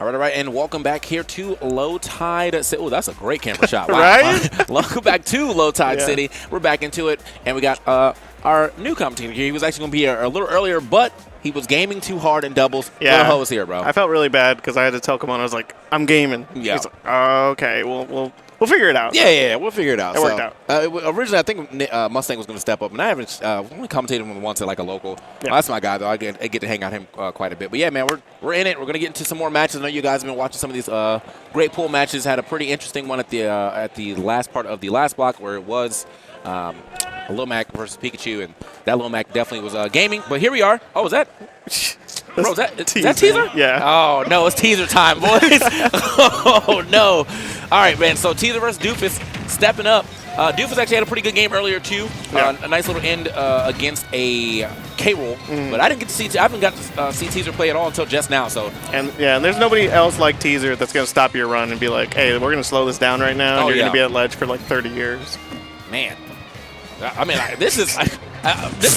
All right, and welcome back here to Low Tide City. Oh, that's a great camera shot. Wow. Right? Welcome back to Low Tide City. We're back into it, and we got our new commentator here. He was actually going to be here a little earlier, but he was gaming too hard in doubles. Yeah. Little Ho was here, bro. I felt really bad because I had to tell Kamon, I was like, I'm gaming. Yeah. He's like, oh, okay, we'll figure it out. Yeah, we'll figure it out. It worked out. Originally, I think Mustang was going to step up, and I haven't only commentated him once at like a local. Yeah. That's my guy, though. I get to hang out him quite a bit. But yeah, man, we're in it. We're going to get into some more matches. I know you guys have been watching some of these great pool matches. Had a pretty interesting one at the last part of the last block where it was Lil Mac versus Pikachu, and that Lil Mac definitely was gaming. But here we are. Oh, is that? Bro, is that teaser? Yeah. Oh, no, it's teaser time, boys. Oh, no. All right, man, so teaser versus Doofus stepping up. Doofus actually had a pretty good game earlier, too. Yeah. A nice little end against a K-Roll. But I didn't get to see – I haven't got to see Teaser play at all until just now. So And there's nobody else like Teaser that's going to stop your run and be like, hey, we're going to slow this down right now. And you're going to be at ledge for like 30 years. Man. I mean, this is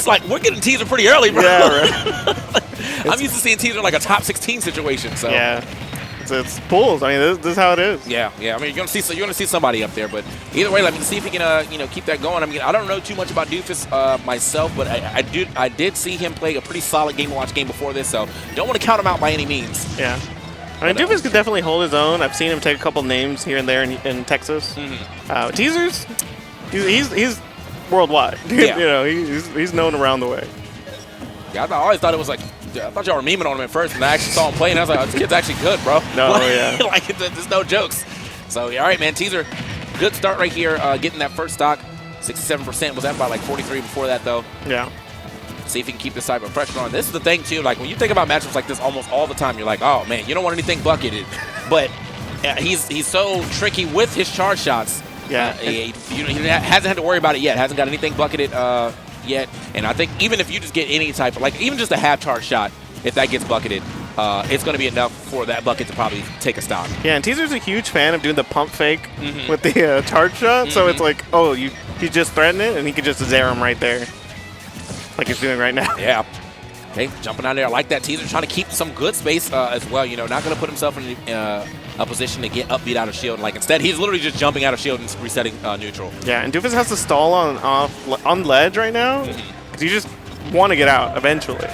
like we're getting Teaser pretty early, bro. Yeah, right. I'm used to seeing Teaser in like a top 16 situation. So Yeah. It's pools. I mean, this is how it is. Yeah. I mean, you're gonna see somebody up there, but either way, let me see if he can keep that going. I mean, I don't know too much about Doofus myself, but I did see him play a pretty solid Game & Watch game before this, so don't want to count him out by any means. Yeah. I mean, Doofus could definitely hold his own. I've seen him take a couple names here and there in Texas. Teasers, he's worldwide. Yeah. He's known around the way. Yeah, I always thought it was like. I thought y'all were memeing on him at first, and I actually saw him play, and I was like, oh, this kid's actually good, bro. No, yeah. Like, there's no jokes. So, all right, man, Teaser, good start right here, getting that first stock. 67% was at about like 43 before that, though. Yeah. See if he can keep this type of pressure on. This is the thing, too. Like, when you think about matchups like this almost all the time, you're like, oh, man, you don't want anything bucketed. But he's so tricky with his charge shots. Yeah. He hasn't had to worry about it yet. Hasn't got anything bucketed yet. And I think even if you just get any type of, like, even just a half charge shot, if that gets bucketed, it's going to be enough for that bucket to probably take a stock. Yeah, and Teaser's a huge fan of doing the pump fake with the charge shot. So it's like, oh, you just threaten it, and he can just zare him right there, like he's doing right now. Yeah. Okay, jumping out there. I like that. Teaser trying to keep some good space as well. Not going to put himself in a position to get upbeat out of shield. Like, instead, he's literally just jumping out of shield and resetting neutral. Yeah, and Doofus has to stall on ledge right now because you just want to get out eventually.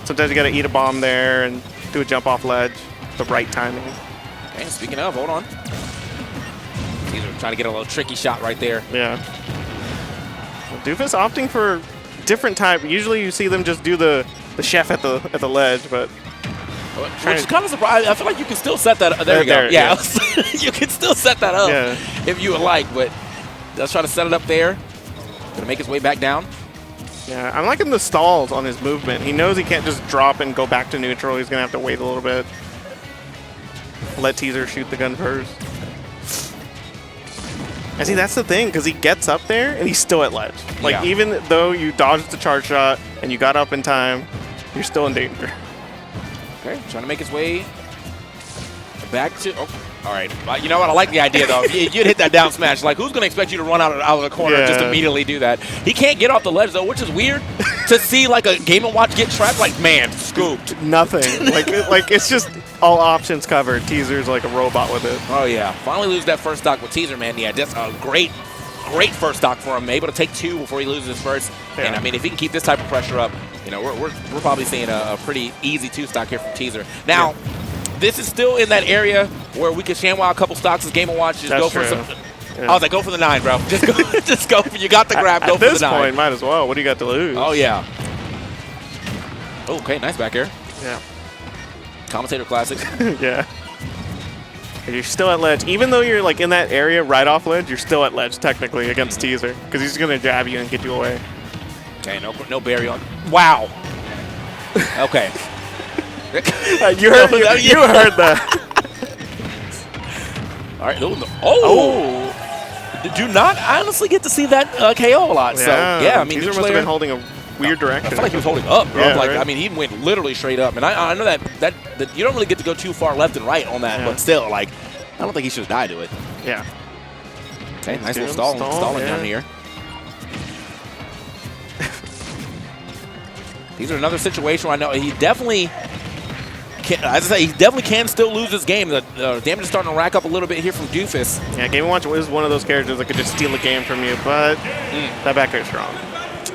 Sometimes you got to eat a bomb there and do a jump off ledge. The right timing. And speaking of, hold on. Teaser trying to get a little tricky shot right there. Yeah. Well, Doofus opting for different type. Usually you see them just do the chef at the ledge, but which is kind of surprising. I feel like you can still set that up. There you go. Yeah. You can still set that up if you would like, but let's try to set it up there. Gonna make his way back down. Yeah, I'm liking the stalls on his movement. He knows he can't just drop and go back to neutral. He's gonna have to wait a little bit. Let Teaser shoot the gun first. And see, that's the thing, because he gets up there and he's still at ledge. Like, even though you dodged the charge shot and you got up in time, you're still in danger. Okay, trying to make his way back to. Oh, all right. You know what? I like the idea, though. You'd hit that down smash. Like, who's going to expect you to run out of the corner and just immediately do that? He can't get off the ledge, though, which is weird to see, like, a Game & Watch get trapped. Like, man, scooped. Nothing. like it's just all options covered. Teaser's like a robot with it. Oh, yeah. Finally lose that first stock with Teaser, man. Yeah, that's a great first stock for him. Able to take two before he loses his first. Yeah. And, I mean, if he can keep this type of pressure up, we're probably seeing a pretty easy two-stock here from Teaser. Now, this is still in that area where we could ShamWow a couple stocks as Game & Watch. Just go for some. Yeah. I was like, go for the 9, bro. Just go. You got the grab. Go for the 9. At this point, might as well. What do you got to lose? Oh, yeah. Okay, nice back air. Yeah. Commentator classic. Yeah. And you're still at ledge. Even though you're like in that area right off ledge, you're still at ledge technically against Teaser because he's going to jab you and get you away. Okay, no berry on. Wow. Okay. you heard that. All right. Do not honestly get to see that KO a lot. Yeah, so, yeah, I mean, Teaser must have been holding a weird direction. I feel like he was holding up, bro. Yeah, like, right? I mean, he went literally straight up. And I know that you don't really get to go too far left and right on that, but still, like, I don't think he should die to it. Yeah. Okay, nice little stalling down here. These are another situation where I know he definitely as I say, he definitely can still lose this game. The damage is starting to rack up a little bit here from Doofus. Yeah, Game & Watch is one of those characters that could just steal a game from you, but that back air is strong.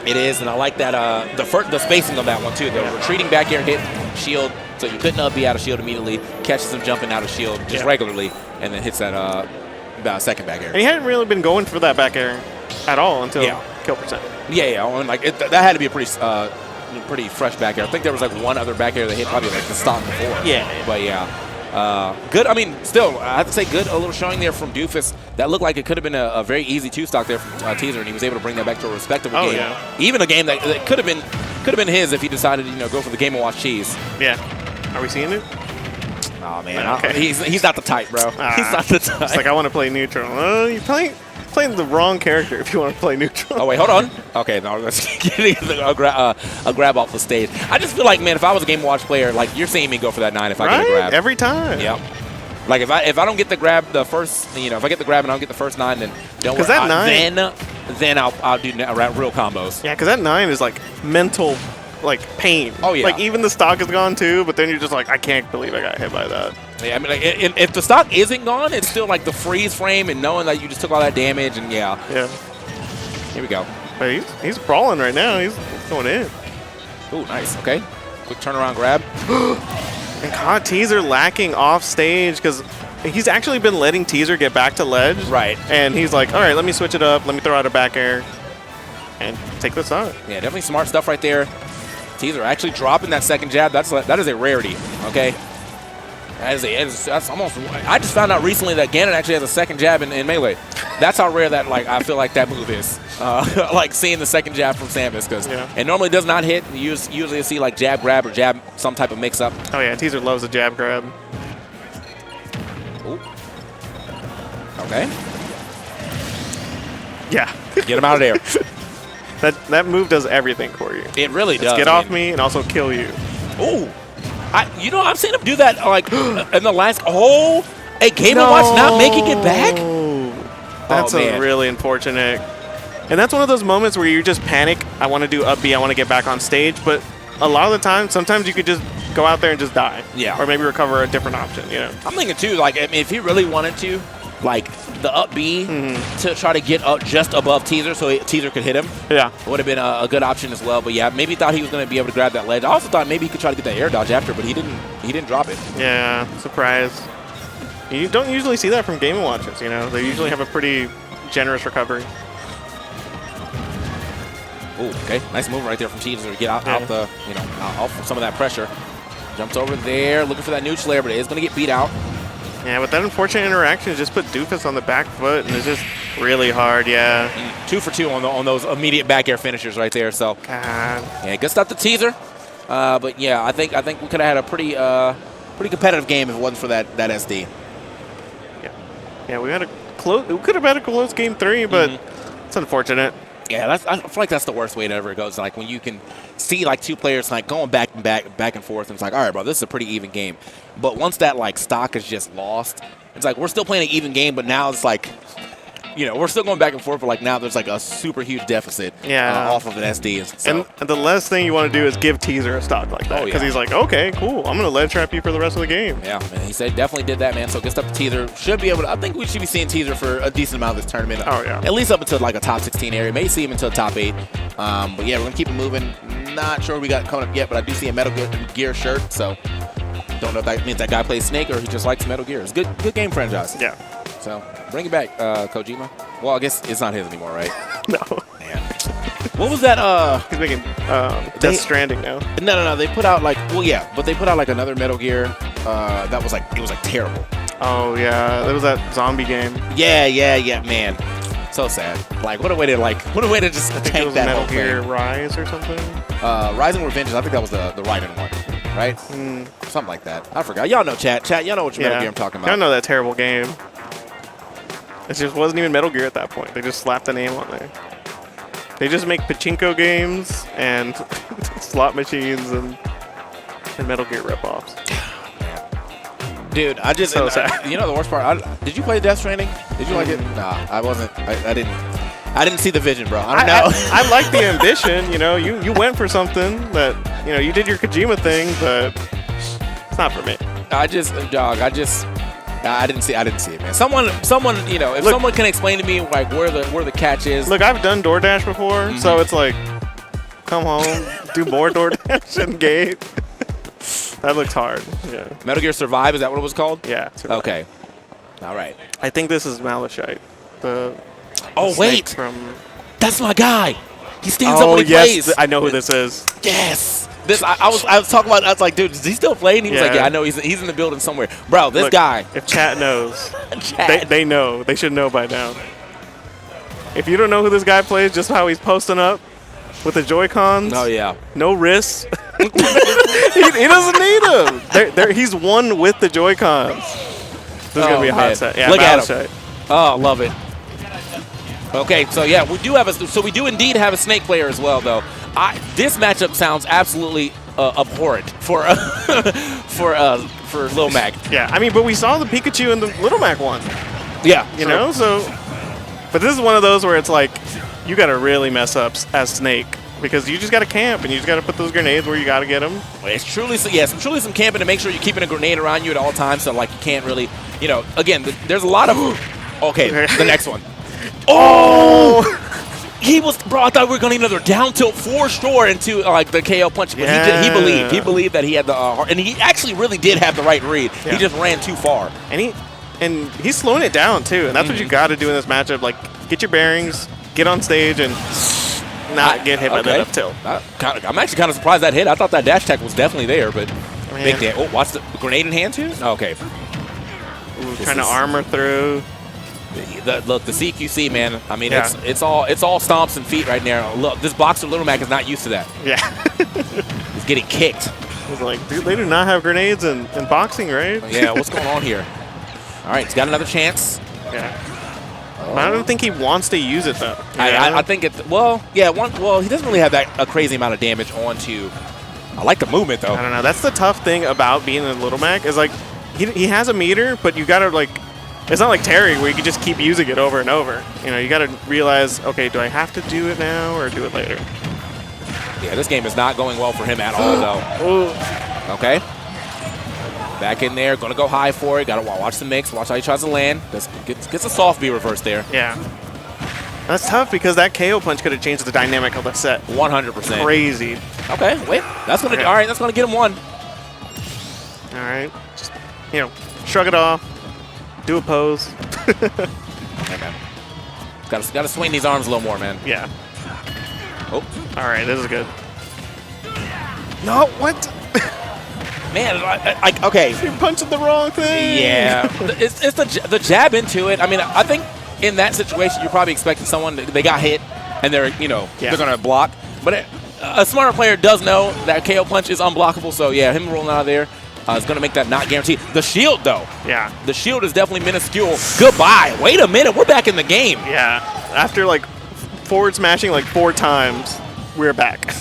It is, and I like that the spacing of that one too. The retreating back air hit shield, so you couldn't up B out of shield immediately. Catches him jumping out of shield just regularly, and then hits that about second back air. And he hadn't really been going for that back air at all until kill percent. Yeah, and like that had to be a pretty fresh back air. I think there was like one other back air that hit probably like the stock before. Yeah. But good. I mean, still, I have to say, good. A little showing there from Doofus. That looked like it could have been a very easy 2-stock there from Teaser, and he was able to bring that back to a respectable game. Yeah. Even a game that could have been his if he decided to go for the Game & Watch cheese. Yeah. Are we seeing it? Oh man, Okay. he's not the type, bro. He's not the type. It's like I want to play neutral. You're playing the wrong character if you want to play neutral. Oh wait, hold on. Okay, no, let's get a grab off the stage. I just feel like, man, if I was a Game & Watch player, like you're seeing me go for that 9 if I get a grab every time. Yep. Like if I don't get the grab the first, if I get the grab and I don't get the first 9, then don't worry. That 9, then I'll do real combos. Yeah, because that 9 is like mental, like pain. Oh yeah. Like even the stock is gone too, but then you're just like, I can't believe I got hit by that. Yeah, I mean, like, if the stock isn't gone, it's still like the freeze frame and knowing that you just took all that damage and Yeah. Here we go. But he's brawling right now. He's going in. Ooh, nice. Okay. Quick turnaround grab. And caught Teaser lacking off stage because he's actually been letting Teaser get back to ledge. Right. And he's like, all right, let me switch it up. Let me throw out a back air and take this out. Yeah, definitely smart stuff right there. Teaser actually dropping that second jab. That is a rarity. Okay. That's almost. I just found out recently that Ganon actually has a second jab in melee. That's how rare that I feel like that move is. Like seeing the second jab from Samus because it normally does not hit. You usually see like jab grab or jab some type of mix up. Oh yeah, Teaser loves a jab grab. Ooh. Okay. Yeah. Get him out of there. That move does everything for you. It really does. Get off me and also kill you. Ooh. I've seen him do that like in the last. A Game & Watch not making it back. That's really unfortunate. And that's one of those moments where you just panic. I want to do up B. I want to get back on stage. But a lot of the time, sometimes you could just go out there and just die. Yeah. Or maybe recover a different option. I'm thinking too. Like, I mean, if he really wanted to, like the up B to try to get up just above Teaser so Teaser could hit him. Yeah. Would have been a good option as well. But yeah, maybe thought he was going to be able to grab that ledge. I also thought maybe he could try to get that air dodge after, but he didn't drop it. Yeah, surprise. You don't usually see that from Game & Watches, They usually have a pretty generous recovery. Ooh, okay. Nice move right there from Teaser to get out the, off some of that pressure. Jumps over there, looking for that neutral air, but it is going to get beat out. Yeah, but that unfortunate interaction just put Doofus on the back foot, and it's just really hard, 2 for 2 on those immediate back air finishers right there. So, God. Yeah, good stuff to Teaser. But yeah, I think we could have had a pretty competitive game if it wasn't for that SD. Yeah, we could have had a close game 3, but it's unfortunate. Yeah, I feel like that's the worst way it ever goes. Like when you can see like two players like going back and forth, and it's like, all right, bro, this is a pretty even game. But once that like stock is just lost, it's like we're still playing an even game, but now it's like, we're still going back and forth, but like now there's like a super huge deficit off of an SD. So. And the last thing you want to do is give Teaser a stock like that because he's like, okay, cool, I'm going to ledge trap you for the rest of the game. Yeah, man, he said definitely did that, man. So good stuff to Teaser. Should be able to, I think we should be seeing Teaser for a decent amount of this tournament. Oh, yeah. At least up until like a top 16 area. Maybe see him until top 8. But yeah, we're going to keep it moving. Not sure what we got coming up yet, but I do see a Metal Gear shirt, so don't know if that means that guy plays Snake or he just likes Metal Gear. It's a good game franchise. Yeah. So bring it back, Kojima. Well, I guess it's not his anymore, right? No. Man. What was that? He's making Death Stranding now. No. They put out like, but they put out like another Metal Gear that was like, it was like terrible. Oh yeah, that was that zombie game. Yeah, man. So sad. Like, what a way to just tank that Metal whole Gear thing. Rise or something. Rising Revengeance. I think that was the Raiden one, right? Something like that. I forgot. Y'all know chat. Y'all know which Metal Gear I'm talking about. Y'all know that terrible game. It just wasn't even Metal Gear at that point. They just slapped the name on there. They just make pachinko games and slot machines and Metal Gear ripoffs. Dude, I just so sad. The worst part. Did you play Death Stranding? Did you like it? Nah, I wasn't. I didn't see the vision, bro. I don't know. I like the ambition. You went for something that you did your Kojima thing, but It's not for me. I didn't see it, man. Someone, you know, if Look, someone can explain to me like where the catch is. Look, I've done DoorDash before, so it's like, come home, do more DoorDash and gate. That looks hard. Yeah. Metal Gear Survive, is that what it was called? Yeah. Okay. All right. I think this is Malachite. Oh snake wait, from. that's my guy. He stands up when he plays. I know who this is. Yes. This I was talking about. I was like, dude, is he still playing? He was like, Yeah. yeah, I know he's in the building somewhere, bro. This Look, guy. If chat knows, Chat. they know. They should know by now. If you don't know who this guy plays, just how he's posting up with the Joy-Cons. Oh yeah. No wrists. he doesn't need them. He's one with the Joy-Cons. This is gonna be a hot man. set. Yeah, Look at him. Malachite. Oh, love it. Okay, so yeah, we do indeed have a Snake player as well, though. This matchup sounds absolutely abhorrent for Lil Mac. Yeah, I mean, but we saw the Pikachu in the Little Mac one. Yeah, You know, so. But this is one of those where it's like, you got to really mess up as Snake because you just got to camp and you just got to put those grenades where you got to get them. It's truly some camping to make sure you're keeping a grenade around you at all times, so like you can't really, you know. Again, there's a lot of. Okay, the next one. Oh! He was, bro. I thought we were gonna need another down tilt for sure into like the KO punch, but he believed that he had the heart, and he actually really did have the right read. Yeah. He just ran too far. And he's slowing it down too, and that's what you got to do in this matchup. Like, get your bearings, get on stage, and not get hit by that up tilt. I'm actually kind of surprised that hit. I thought that dash tech was definitely there, but big damn. Oh, watch the grenade in hand too. Okay. Trying to armor through. Look, the CQC, man. I mean, Yeah. it's all stomps and feet right now. Look, this boxer Little Mac is not used to that. Yeah. He's getting kicked. He's like, dude, they do not have grenades in boxing, right? Yeah, what's going on here? All right, he's got another chance. Yeah. But I don't think he wants to use it though. I think it. Well, yeah. He doesn't really have a crazy amount of damage onto. I like the movement though. I don't know. That's the tough thing about being in Little Mac is like he has a meter, but you gotta like. It's not like Terry where you can just keep using it over and over. You know, you got to realize, okay, do I have to do it now or do it later? Yeah, this game is not going well for him at all, though. Okay. Back in there, going to go high for it. Got to watch the mix, watch how he tries to land. Gets a soft B reverse there. Yeah. That's tough because that KO punch could have changed the dynamic of the set. 100%. Crazy. Okay, wait. That's going to, all right, that's going to get him one. All right. Just, you know, shrug it off. Do a pose. Okay. Got to swing these arms a little more, man. Yeah. Oh. All right, this is good. No, what? Man, okay. You're punching the wrong thing. Yeah. It's the jab into it. I mean, I think in that situation, you're probably expecting someone, they got hit, and they're going to block. But a smarter player does know that KO punch is unblockable, so yeah, him rolling out of there is going to make that not guaranteed. The shield, though. Yeah. The shield is definitely minuscule. Goodbye. Wait a minute. We're back in the game. Yeah. After, like, forward smashing, like, 4 times, we're back.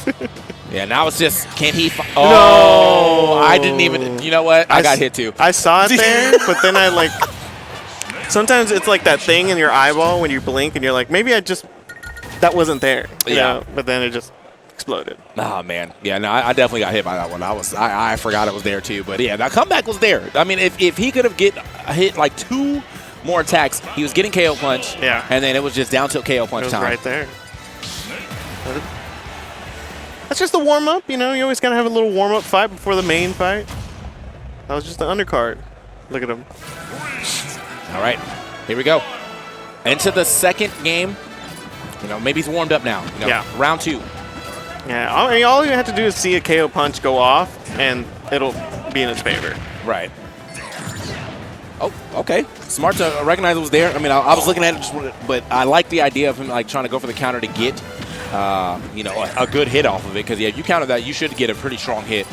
Yeah, now it's just, can he... Oh, no. I didn't even... You know what? I got hit, too. I saw it there, but then I, like... Sometimes it's like that thing in your eyeball when you blink and you're like, maybe that wasn't there. You know? But then it just... exploded. Oh man, yeah, no, I definitely got hit by that one. I forgot it was there too, but yeah, that comeback was there. I mean, if he could have hit like 2 more attacks, he was getting KO punch. Yeah, and then it was just down tilt KO punch it was time. Right there. That's just the warm up, you know. You always gotta have a little warm up fight before the main fight. That was just the undercard. Look at him. All right, here we go. Into the second game. You know, maybe he's warmed up now. You know, yeah. Round 2. Yeah, I mean, all you have to do is see a KO punch go off, and it'll be in his favor. Right. Oh, okay. Smart to recognize it was there. I mean, I was looking at it, but I like the idea of him like trying to go for the counter to get, a good hit off of it. Because yeah, if you counter that, you should get a pretty strong hit.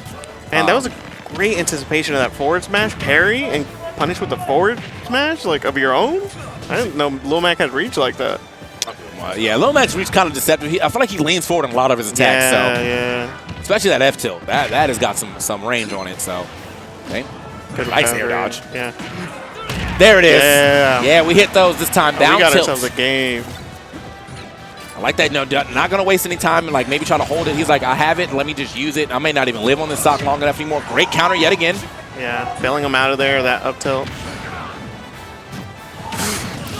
And that was a great anticipation of that forward smash, parry, and punish with the forward smash, like of your own. I didn't know Lil Mac had reach like that. Yeah, Lil Mac's reach kind of deceptive. I feel like he leans forward on a lot of his attacks. Yeah. Especially that F tilt. That has got some range on it. So, okay. Good nice air dodge. Yeah. There it is. Yeah, we hit those this time. Down we got tilt. ourselves a game. I like that. No, not going to waste any time and like maybe try to hold it. He's like, I have it. Let me just use it. I may not even live on this stock long enough anymore. Great counter yet again. Yeah, bailing him out of there, that up tilt.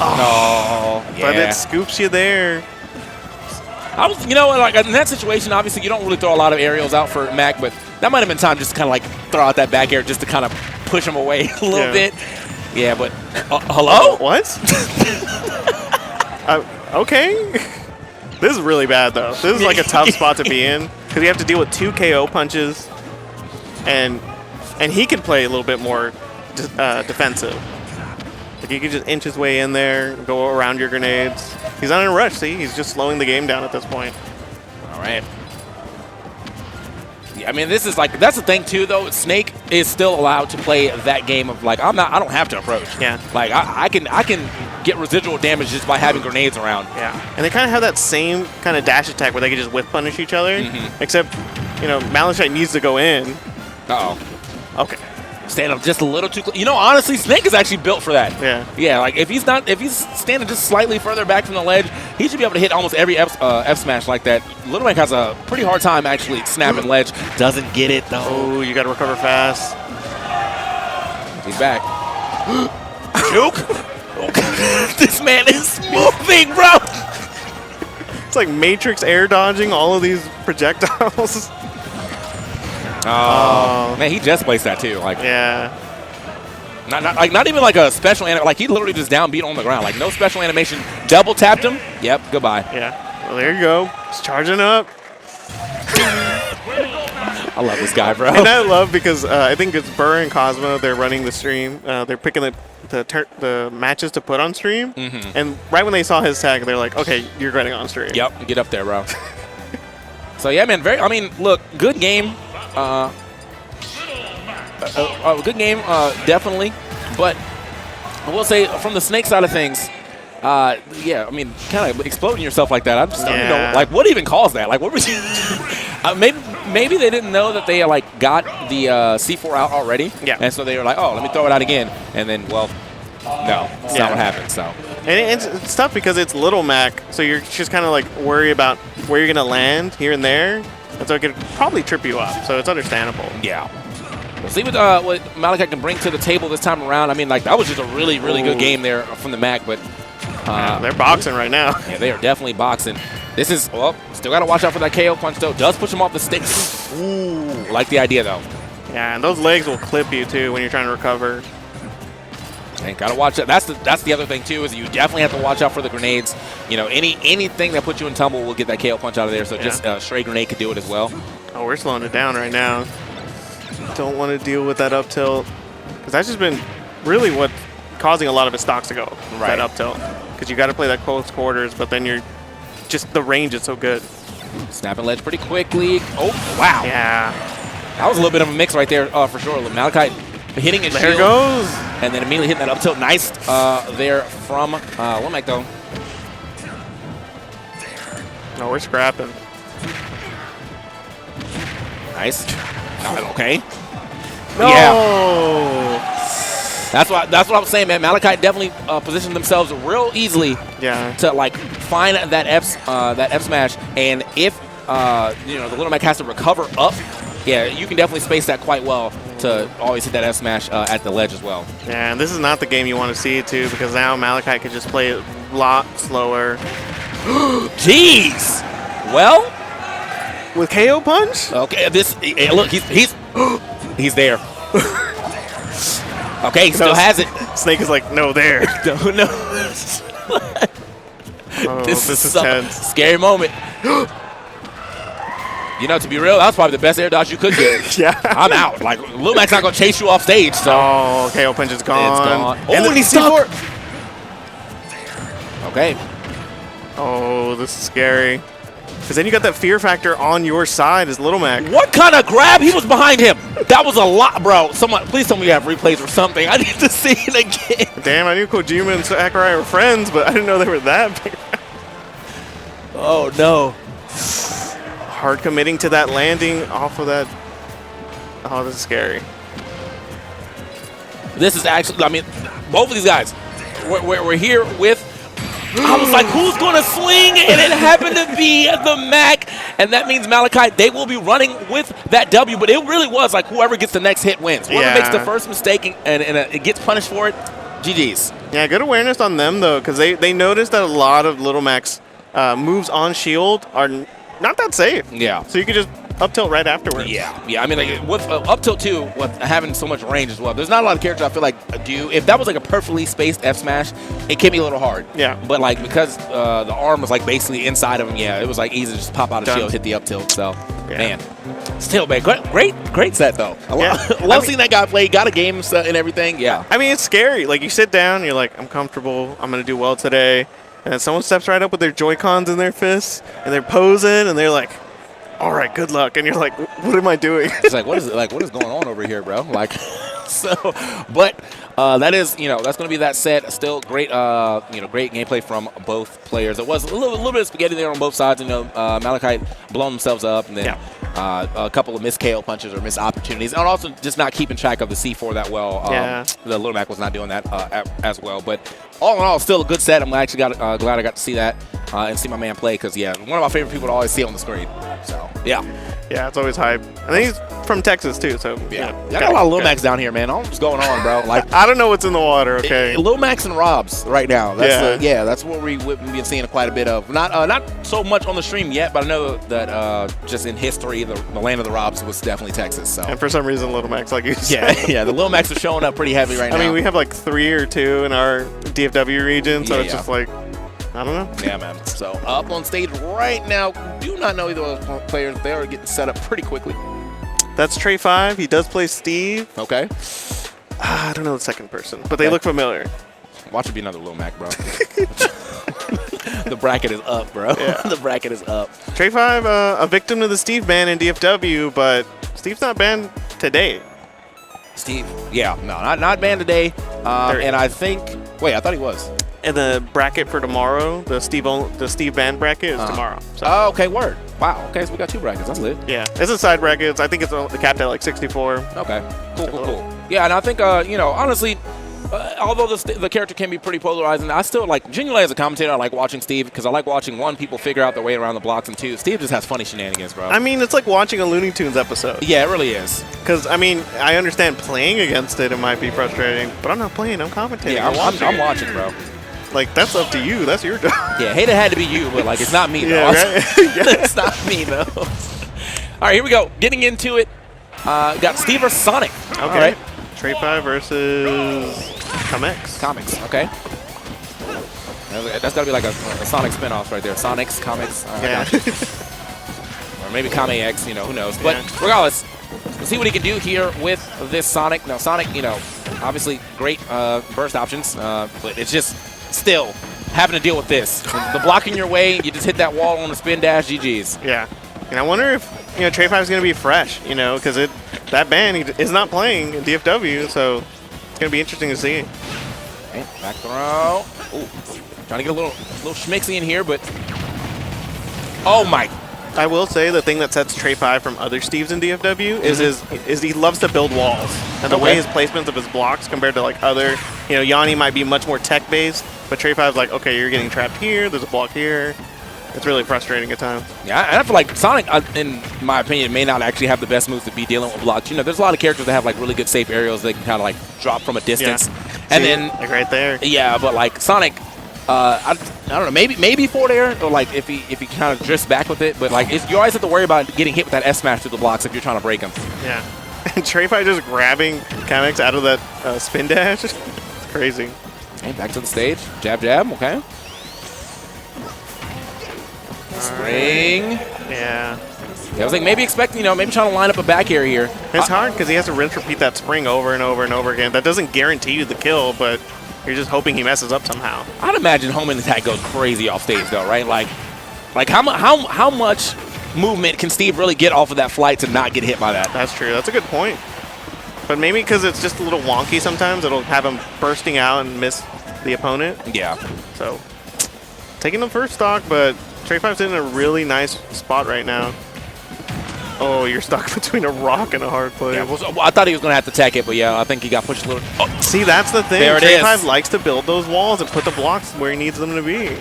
Oh, But yeah. it scoops you there. I was, you know, like in that situation, obviously you don't really throw a lot of aerials out for Mac, but that might have been time just to kind of like throw out that back air just to kind of push him away a little bit. Yeah, but hello? What? Okay. This is really bad though. This is like a tough spot to be in because you have to deal with 2 KO punches, and he can play a little bit more defensive. Like he can just inch his way in there, go around your grenades. He's not in a rush. See, he's just slowing the game down at this point. All right. Yeah, I mean, this is like, that's the thing too, though. Snake is still allowed to play that game of like, I don't have to approach. Yeah. Like I can get residual damage just by having grenades around. Yeah. And they kind of have that same kind of dash attack where they can just whip punish each other. Except, you know, Malachite needs to go in. Uh-oh. Okay. Stand up just a little too close. You know, honestly, Snake is actually built for that. Yeah. Yeah, like if he's standing just slightly further back from the ledge, he should be able to hit almost every F smash like that. Little Mac has a pretty hard time actually snapping ledge. Doesn't get it though. Oh, you got to recover fast. He's back. Juke. This man is moving, bro. It's like Matrix air dodging all of these projectiles. Oh, man, he just placed that too. Like, yeah. Not even like a special animation. Like he literally just downbeat on the ground. Like no special animation. Double tapped him. Yep. Goodbye. Yeah. Well, there you go. He's charging up. I love this guy, bro. And I love because I think it's Burr and Cosmo. They're running the stream. They're picking the matches to put on stream. And right when they saw his tag, they're like, "Okay, you're getting on stream." Yep. Get up there, bro. So yeah, man. I mean, look, good game. Good game, definitely. But I will say, from the Snake side of things, yeah, I mean, kind of exploding yourself like that. I'm just don't know, like, what even caused that? Like, what was? Maybe they didn't know that they like got the C4 out already. Yeah. And so they were like, oh, let me throw it out again, and then, well, no, that's not what happened. So. And it's tough because it's Little Mac, so you're just kind of like worry about where you're gonna land here and there. And so it could probably trip you up, so it's understandable. Yeah. We'll see what Malachite can bring to the table this time around. I mean, like, that was just a really, really good game there from the Mac, but... they're boxing right now. Yeah, they are definitely boxing. This is... Well, still got to watch out for that KO punch, though. Does push him off the stick. Ooh, like the idea, though. Yeah, and those legs will clip you, too, when you're trying to recover. And got to watch it. That's the other thing, too, is you definitely have to watch out for the grenades. You know, anything that puts you in tumble will get that KO punch out of there, so just a straight grenade could do it as well. Oh, we're slowing it down right now. Don't want to deal with that up tilt. Because that's just been really what causing a lot of his stocks to go. Right. That up tilt. Because you got to play that close quarters, but then you're just the range is so good. Snapping ledge pretty quickly. Oh, wow. Yeah. That was a little bit of a mix right there for sure. Malachite hitting his There shield. goes. And then immediately hitting that up tilt. Nice there from Little Mac, though. No, we're scrapping. Nice. Okay. No. Yeah. That's what I was saying, man. Malachite definitely positioned themselves real easily. Yeah. To like find that F smash, and if you know, the Little Mac has to recover up, yeah, you can definitely space that quite well to always hit that F smash at the ledge as well. Yeah, and this is not the game you want to see it too, because now Malachite can just play it a lot slower. Jeez. Well, with KO punch. Okay, look, he's there. Okay, he still has it. Snake is like, no, there. No. Oh, this is tense. Scary moment. You know, to be real, that was probably the best air dodge you could get. Yeah. I'm out. Like, Lil Mac's not going to chase you off stage, so. Oh, KO punch is gone. It's gone. And then he's stuck. Okay. Oh, this is scary. Because then you got that fear factor on your side as Little Mac. What kind of grab? He was behind him. That was a lot, bro. Someone, please tell me you have replays or something. I need to see it again. Damn, I knew Kojima and Sakurai were friends, but I didn't know they were that big. Oh, no. Hard committing to that landing off of that. Oh, this is scary. This is actually, I mean, both of these guys, we're here with, I was like, who's going to swing? And it happened to be the Mac. And that means Malachite, they will be running with that W, but it really was like whoever gets the next hit wins. Whoever makes the first mistake and it gets punished for it, GG's. Yeah, good awareness on them, though, because they noticed that a lot of Little Mac's moves on shield are not that safe. Yeah. So you can just up tilt right afterwards. Yeah. I mean, like with up tilt too, with having so much range as well. There's not a lot of characters I feel like do. If that was like a perfectly spaced F smash, it can be a little hard. Yeah. But like because the arm was like basically inside of him, yeah, it was like easy to just pop out of shield, hit the up tilt. So man, still man, great set though. I love seeing that guy play. Got a game set and everything. Yeah. I mean, it's scary. Like you sit down, you're like, I'm comfortable. I'm gonna do well today. And then someone steps right up with their Joy-Cons in their fists, and they're posing, and they're like, all right, good luck. And you're like, what am I doing? It's like, what is going on over here, bro? Like, so, but that is, that's going to be that set. Still great, great gameplay from both players. It was a little bit of spaghetti there on both sides. Malachite blowing themselves up, and then a couple of missed KO punches or missed opportunities, and also just not keeping track of the C4 that well. The Little Mac was not doing that as well. But all in all, still a good set. I'm actually glad I got to see that and see my man play because, one of my favorite people to always see on the screen. So, yeah. Yeah, it's always hype. I think he's from Texas, too. So, yeah. I got a lot of Lil Macs down here, man. I don't know what's going on, bro. Like, I don't know what's in the water, okay? Lil Macs and Robs right now. That's what we've been seeing quite a bit of. Not so much on the stream yet, but I know that just in history, the land of the Robs was definitely Texas. So. And for some reason, Little Macs, like you said. Yeah, the Lil Macs are showing up pretty heavy right now. I mean, we have like 3 or 2 in our DFW region, so it's just like, I don't know. Yeah, man. So up on stage right now, do not know either of those players. They are getting set up pretty quickly. That's Trey 5. He does play Steve. Okay. I don't know the second person, but they look familiar. Watch it be another Lil Mac, bro. The bracket is up, bro. Yeah. The bracket is up. Trey 5, a victim to the Steve ban in DFW, but Steve's not banned today. Steve, not banned today. And I think, I thought he was. And the bracket for tomorrow, the Steve ban bracket is tomorrow. So. Oh, okay, word. Wow, okay, so we got 2 brackets. That's lit. Yeah, it's a side bracket. I think it's capped at like 64. Okay, cool. Yeah, and I think, honestly, although the character can be pretty polarizing, I still genuinely as a commentator, I like watching Steve because I like watching, 1, people figure out their way around the blocks, and 2, Steve just has funny shenanigans, bro. I mean, it's like watching a Looney Tunes episode. Yeah, it really is. Because, I mean, I understand playing against it might be frustrating, but I'm not playing, I'm commentating. Yeah, I'm watching, bro. Like, that's up to you. That's your job. Yeah, hate it had to be you, but, it's not me, though. Yeah, right? It's not me, though. All right, here we go. Getting into it. Got Steve versus Sonic. Okay. All right. Trey 5 versus Comics, okay. That's got to be like a Sonic spinoff right there. Sonics, Comics. Yeah. Or maybe Kame-X, who knows. But regardless, we'll see what he can do here with this Sonic. Now, Sonic, obviously great burst options, but it's just still having to deal with this. The blocking your way, you just hit that wall on the spin dash, GG's. Yeah. And I wonder if, Trey 5 is going to be fresh, because that ban is not playing in DFW, so it's going to be interesting to see. Okay, back throw. Ooh, trying to get a little schmixy in here, but oh my. I will say the thing that sets Trey 5 from other Steves in DFW is he loves to build walls. And the way his placements of his blocks compared to other, Yanni might be much more tech-based, but Trey 5's like, okay, you're getting trapped here, there's a block here. It's really frustrating at times. Yeah, and I feel like Sonic, in my opinion, may not actually have the best moves to be dealing with blocks. There's a lot of characters that have really good safe aerials. They can kind of drop from a distance. Yeah. And then right there. Yeah, but Sonic, I don't know, maybe forward air or if he kind of drifts back with it. But you always have to worry about getting hit with that S smash through the blocks if you're trying to break them. Yeah. And Trey 5 just grabbing Kamex out of that spin dash. It's crazy. Okay, back to the stage. Jab. Okay. Spring. Yeah. I was maybe expecting, maybe trying to line up a back air here. It's hard because he has to repeat that spring over and over and over again. That doesn't guarantee you the kill, but you're just hoping he messes up somehow. I'd imagine homing attack goes crazy off stage, though, right? How much movement can Steve really get off of that flight to not get hit by that? That's true. That's a good point. But maybe because it's just a little wonky sometimes, it'll have him bursting out and miss the opponent. Yeah. So, taking the first stock, but Trey 5's in a really nice spot right now. Oh, you're stuck between a rock and a hard play. Yeah, well, I thought he was going to have to tech it, but yeah, I think he got pushed a little. See, that's the thing. There it Trey is. 5 likes to build those walls and put the blocks where he needs them to be.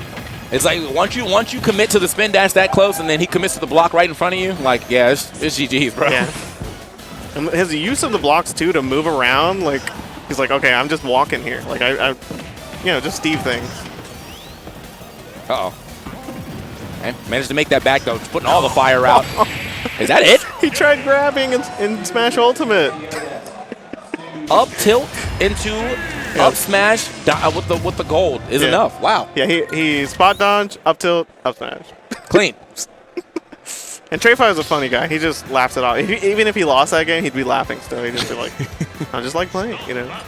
It's like once you commit to the spin dash that close, and then he commits to the block right in front of you, like, yeah, it's GG's, bro. Yeah. And his use of the blocks, too, to move around, like, he's like, okay, I'm just walking here. Like, I just Steve things. Uh-oh. Okay. Managed to make that back, though. Just putting all the fire out. Is that it? He tried grabbing in Smash Ultimate. Up tilt into up smash with the gold is enough. Wow. Yeah, he spot dodge, up tilt, up smash. Clean. And Trey5 is a funny guy. He just laughs it off. Even if he lost that game, he'd be laughing still. He'd just be like, I just like playing, you know?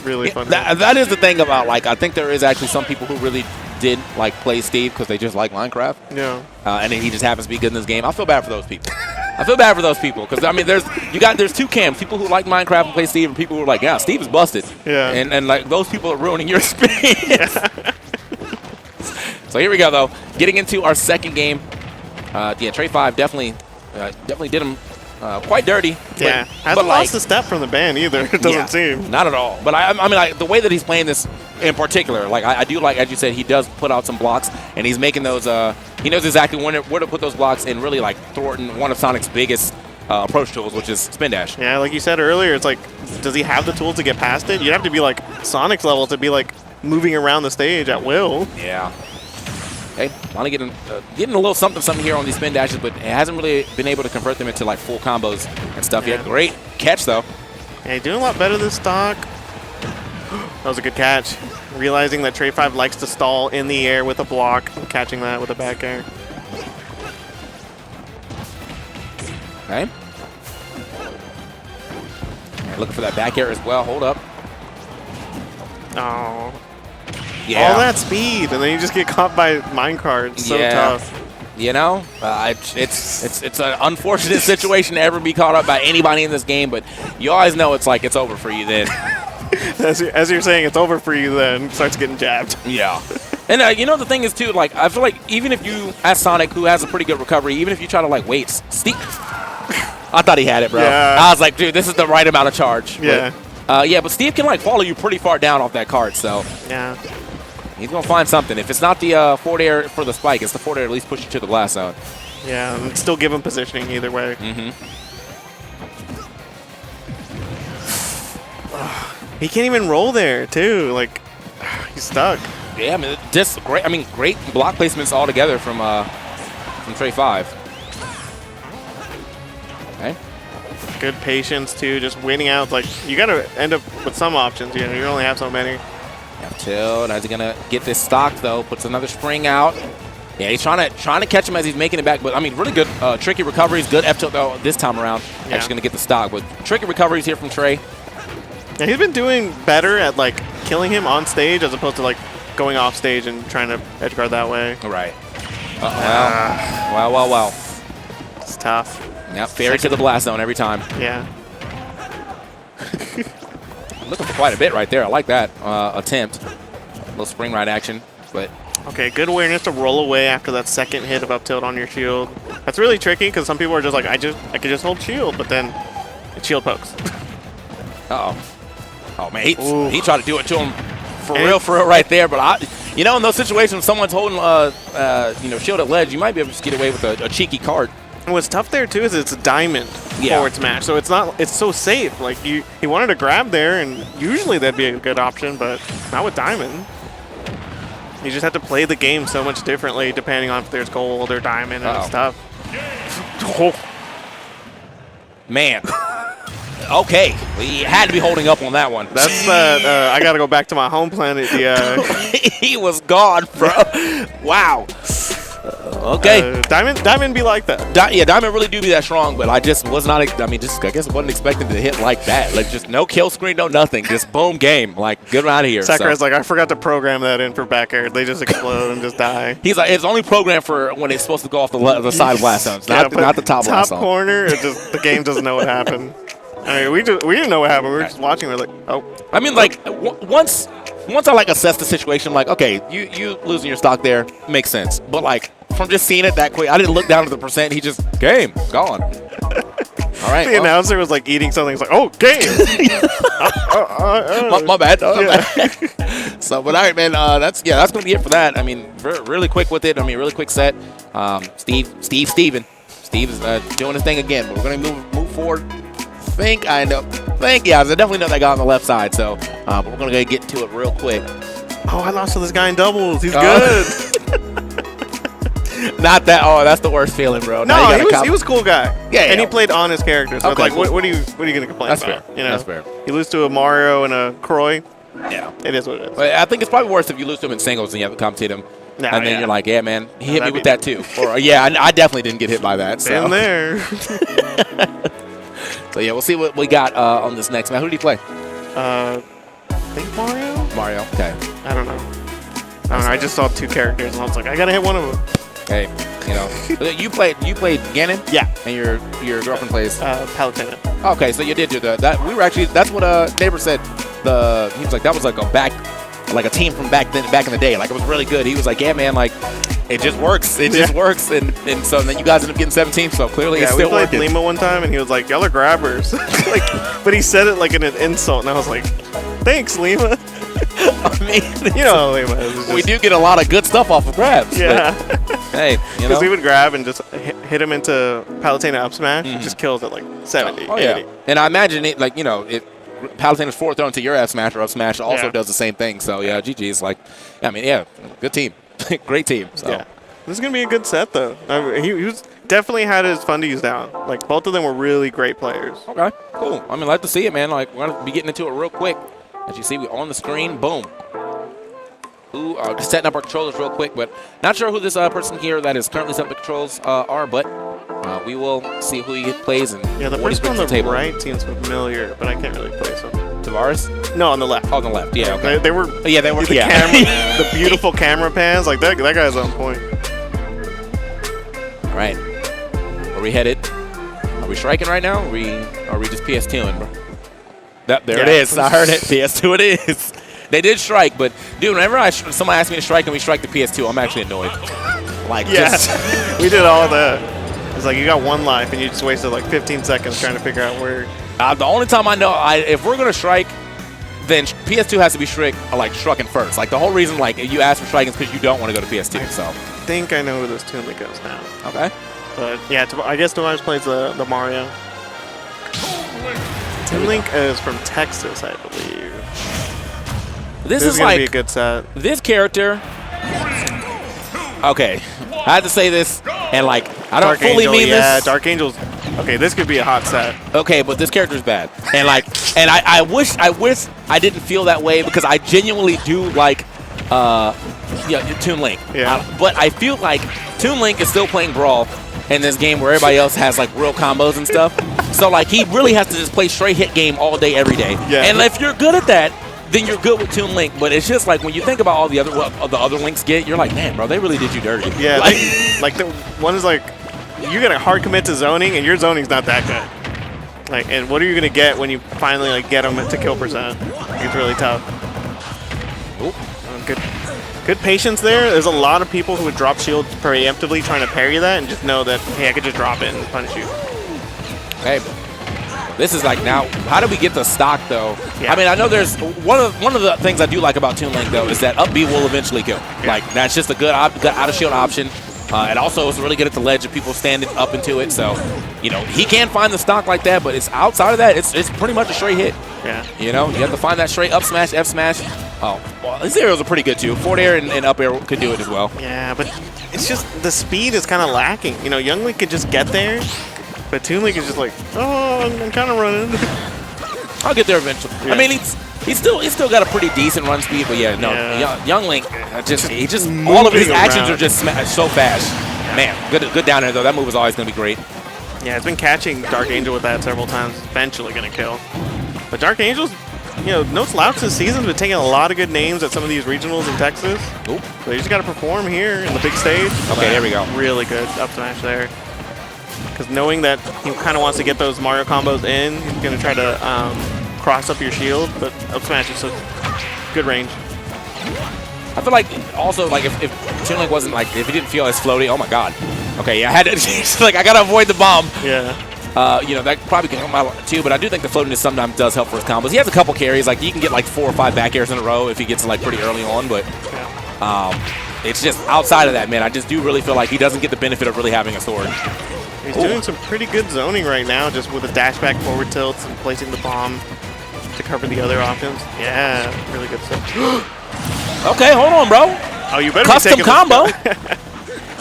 Really funny. That is the thing about, like, I think there is actually some people who really did, like, play Steve because they just like Minecraft. Yeah. And then he just happens to be good in this game. I feel bad for those people. I feel bad for those people because, I mean, there's two camps. People who like Minecraft and play Steve and people who are like, yeah, Steve is busted. Yeah. And like, those people are ruining your experience. Yeah. So here we go, though. Getting into our second game. Yeah, Trey5 definitely did him quite dirty. Yeah, hasn't lost a step from the ban either. It doesn't seem. Not at all. But I mean, like, the way that he's playing this in particular, like, I do like, as you said, he does put out some blocks, and he's making those. He knows exactly where to put those blocks and really, like, thwarting one of Sonic's biggest approach tools, which is spin dash. Yeah, like you said earlier, it's like, does he have the tools to get past it? You'd have to be like Sonic's level to be like moving around the stage at will. Yeah. Okay, finally getting a little something here on these spin dashes, but it hasn't really been able to convert them into, like, full combos and stuff yet. Great catch, though. Yeah, he's doing a lot better this stock. That was a good catch. Realizing that Trey5 likes to stall in the air with a block, and catching that with a back air. Okay. Looking for that back air as well. Hold up. Oh. Yeah. All that speed, and then you just get caught by minecart. So tough. You know, it's an unfortunate situation to ever be caught up by anybody in this game, but you always know it's like it's over for you then. As you're saying, it's over for you then. Starts getting jabbed. Yeah. And you know, the thing is, too, like, I feel like even if you, as Sonic, who has a pretty good recovery, even if you try to, like, wait, Steve, I thought he had it, bro. Yeah. I was like, dude, this is the right amount of charge. Yeah. But, yeah, but Steve can, like, follow you pretty far down off that card, so. Yeah. He's going to find something. If it's not the forward air for the spike, it's the forward air at least push you to the glass zone. Yeah, and still give him positioning either way. He can't even roll there, too. Like, he's stuck. Yeah, I mean, just great. I mean, great block placements all together from Trey5. Okay. Good patience, too. Just waiting out. Like, you got to end up with some options. You know, you only have so many. Tilt. How's he gonna get this stock though? Puts another spring out. Yeah, he's trying to catch him as he's making it back. But I mean, really good tricky recoveries. Good F tilt though this time around. Yeah. Actually gonna get the stock, but tricky recoveries here from Trey. Yeah, he's been doing better at like killing him on stage as opposed to like going off stage and trying to edge guard that way. Right. Wow. It's tough. Yep, fairy to the blast zone every time. Yeah. Looking for quite a bit right there. I like that attempt. A little spring ride action, but. Okay, good awareness to roll away after that second hit of up tilt on your shield. That's really tricky because some people are just like, I could just hold shield, but then it shield pokes. Oh man, he tried to do it to him for real right there. But you know, in those situations, when someone's holding shield at ledge, you might be able to just get away with a cheeky card. And what's tough there too is it's a diamond forward smash, so it's so safe. Like he wanted to grab there, and usually that'd be a good option, but not with diamond. You just have to play the game so much differently depending on if there's gold or diamond and stuff. Oh. Man. Okay, we had to be holding up on that one. That's that. I got to go back to my home planet. Yeah. He was gone, bro. Wow. Okay. Diamond be like that. Diamond really do be that strong, but I just was not. I guess I wasn't expecting to hit like that. Like just no kill screen, no nothing. Just boom, game. Like get out of here. Sakurai's like, I forgot to program that in for back air. They just explode and just die. He's like, it's only programmed for when it's supposed to go off the side of blast zones, not the top blast zone. Top corner. The game doesn't know what happened. I mean, we didn't know what happened. We were just watching. We're like, oh. I mean, like once I like assess the situation, like okay, you losing your stock there makes sense, but like. From just seeing it that quick, I didn't look down at the percent. He just gone. All right. The announcer was like eating something. He's like, "Oh, game." My bad. So, but all right, man. That's gonna be it for that. I mean, really quick with it. I mean, really quick set. Steven. Steve is doing his thing again. But we're gonna move forward. I definitely know that guy on the left side. So, but we're gonna get to it real quick. Oh, I lost to this guy in doubles. He's good. Not that. Oh, that's the worst feeling, bro. No, he was a cool guy. Yeah, and he played on his character. So okay, it's like, cool. what are you gonna complain That's about? fair. You know, That's fair. You lose to a Mario and a Croy. Yeah, it is what it is. But I think it's probably worse if you lose to him in singles and you have to compensate him. Nah, and then you're like, yeah, man, he hit me with that'd that too. Or yeah, I definitely didn't get hit by that. So. Been there. So yeah, we'll see what we got on this next match. Who did he play? I think Mario. Mario. Okay. I don't know. I just saw two characters and I was like, I gotta hit one of them. Hey, you know, you played Ganon. Yeah. And your girlfriend plays Palutena. Okay, so you did do that. We were actually. That's what neighbor said. He was like, that was like a team from back in the day. Like it was really good. He was like, yeah, man, like it just works. It just works. And so then you guys ended up getting 17. So clearly it's still working. working. We played Lima one time and he was like, y'all are grabbers. But he said it like in an insult, and I was like, thanks, Lima. I mean, you know how Lima is. We do get a lot of good stuff off of grabs. Yeah. Hey, you know. Because we would grab and just hit him into Palutena up smash. It just kills at like 70, 80. Yeah. And I imagine it, like, you know, if Palutena's forward throw into your F smash or up smash also does the same thing. So, yeah, GG's like, I mean, yeah, good team. Great team. So. Yeah. This is going to be a good set, though. He was definitely had his fundies down. Like, both of them were really great players. Okay, cool. I mean, like to see it, man. Like, we're going to be getting into it real quick. As you see, we're on the screen. Boom. Just setting up our controllers real quick, but not sure who this person here that is currently setting up the controls are, but we will see who he plays and yeah, the person on the right seems familiar, but I can't really place him. Tavares? No, on the left. Oh, on the left. Yeah, okay. They were. Yeah, they were. The camera, the beautiful camera pans, like that guy's on point. All right, are we headed? Are we striking right now? Or are we just PS2ing, bro? There it is. I heard it. PS2 it is. They did strike, but dude, whenever somebody asks me to strike and we strike the PS2, I'm actually annoyed. Like, we did all that. It's like you got one life and you just wasted like 15 seconds trying to figure out where. The only time I know, if we're gonna strike, then PS2 has to be striking first. Like the whole reason, like you ask for striking is because you don't want to go to PS2. So I think I know who this Toon Link is now. Okay. But yeah, I guess Tavares plays the Mario. Toon Link is from Texas, I believe. This is gonna be a good set. This character. Okay, I had to say this, and like I don't fully mean this. Yeah, Dark Angel's. Okay, this could be a hot set. Okay, but this character's bad, and I wish I didn't feel that way because I genuinely do like Toon Link. Yeah. But I feel like Toon Link is still playing Brawl in this game where everybody else has like real combos and stuff. So like he really has to just play straight hit game all day, every day. Yeah. And if you're good at that, then you're good with Toon Link. But it's just like when you think about all the other links get, you're like, man, bro, they really did you dirty. Yeah, like the one is like, you gotta hard commit to zoning, and your zoning's not that good. Like, and what are you gonna get when you finally like get them to kill percent? It's really tough. Good patience there. There's a lot of people who would drop shields preemptively trying to parry that, and just know that hey, I could just drop it and punish you. Hey. This is like now, how do we get the stock though? Yeah. I mean, I know there's one of the things I do like about Toon Link though is that up B will eventually kill. Yeah. Like that's just a good out of shield option. It also is really good at the ledge of people standing up into it. So, you know, he can find the stock like that, but it's outside of that, it's pretty much a straight hit. Yeah. You know, you have to find that straight up smash, F smash. Oh, well, his aerials are pretty good too. Forward air and up air could do it as well. Yeah, but it's just the speed is kind of lacking. You know, Young Link could just get there. But Toon Link is just like, oh, I'm kind of running. I'll get there eventually. Yeah. I mean, he's still got a pretty decent run speed, but yeah, no, Young Link, he just all of his actions are just so fast. Man, good down there though. That move is always gonna be great. Yeah, it's been catching Dark Angel with that several times. Eventually gonna kill. But Dark Angel's, you know, no slouch this season, but taking a lot of good names at some of these regionals in Texas. Oop. So you just got to perform here in the big stage. Okay, there we go. Really good up smash there. Because knowing that he kind of wants to get those Mario combos in, he's going to try to cross up your shield, but up smash is such good range. I feel like also like if Toon Link wasn't like if he didn't feel as floaty, oh my god. Okay, yeah, I had to like I gotta avoid the bomb. Yeah. You know, that probably can come out too, but I do think the floatiness sometimes does help for his combos. He has a couple carries. Like, you can get like 4 or 5 back airs in a row if he gets like pretty early on, but it's just outside of that, man. I just do really feel like he doesn't get the benefit of really having a sword. He's doing some pretty good zoning right now, just with the dash back forward tilts and placing the bomb to cover the other options. Yeah, really good stuff. Okay, hold on, bro. Oh, you better Custom be taking combo.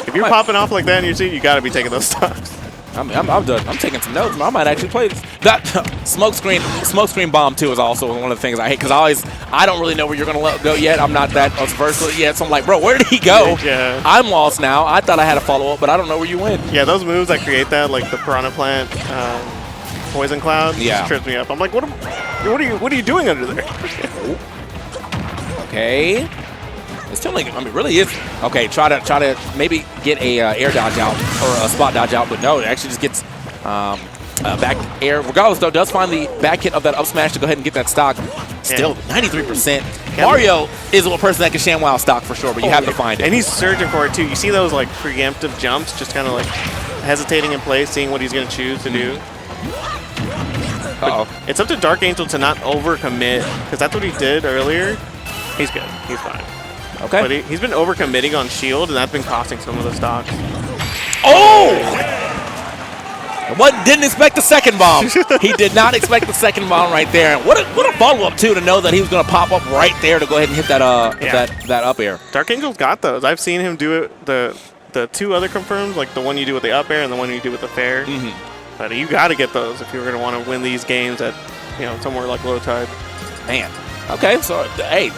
If you're popping off like that in your seat, you got to be taking those stocks. I'm done. I'm taking some notes. I might actually play this. That smoke screen bomb too is also one of the things I hate, because I don't really know where you're gonna go yet. I'm not that versatile yet, so I'm like, bro, where did he go? Yeah. I'm lost now. I thought I had a follow up, but I don't know where you went. Yeah, those moves that create that, like the Piranha Plant, Poison Cloud, yeah, just trips me up. I'm like, what are you doing under there? Okay. It's still like, I mean, really is. Okay, try to maybe get a air dodge out or a spot dodge out, but no, it actually just gets back air. Regardless, though, does find the back hit of that up smash to go ahead and get that stock. Still 93%. Mario is a person that can ShamWow stock for sure, but you have to find it. And he's surging for it too. You see those like preemptive jumps, just kind of like hesitating in place, seeing what he's going to choose to do. It's up to Dark Angel to not overcommit, because that's what he did earlier. He's good. He's fine. Okay. But he's been overcommitting on shield, and that's been costing some of the stocks. Oh! Didn't expect the second bomb. He did not expect the second bomb right there. And what a follow-up, too, to know that he was going to pop up right there to go ahead and hit that that up air. Dark Angel's got those. I've seen him do it, the 2 other confirms, like the one you do with the up air and the one you do with the fair. But you got to get those if you're going to want to win these games at, somewhere like low tide. Man. Okay, so, hey,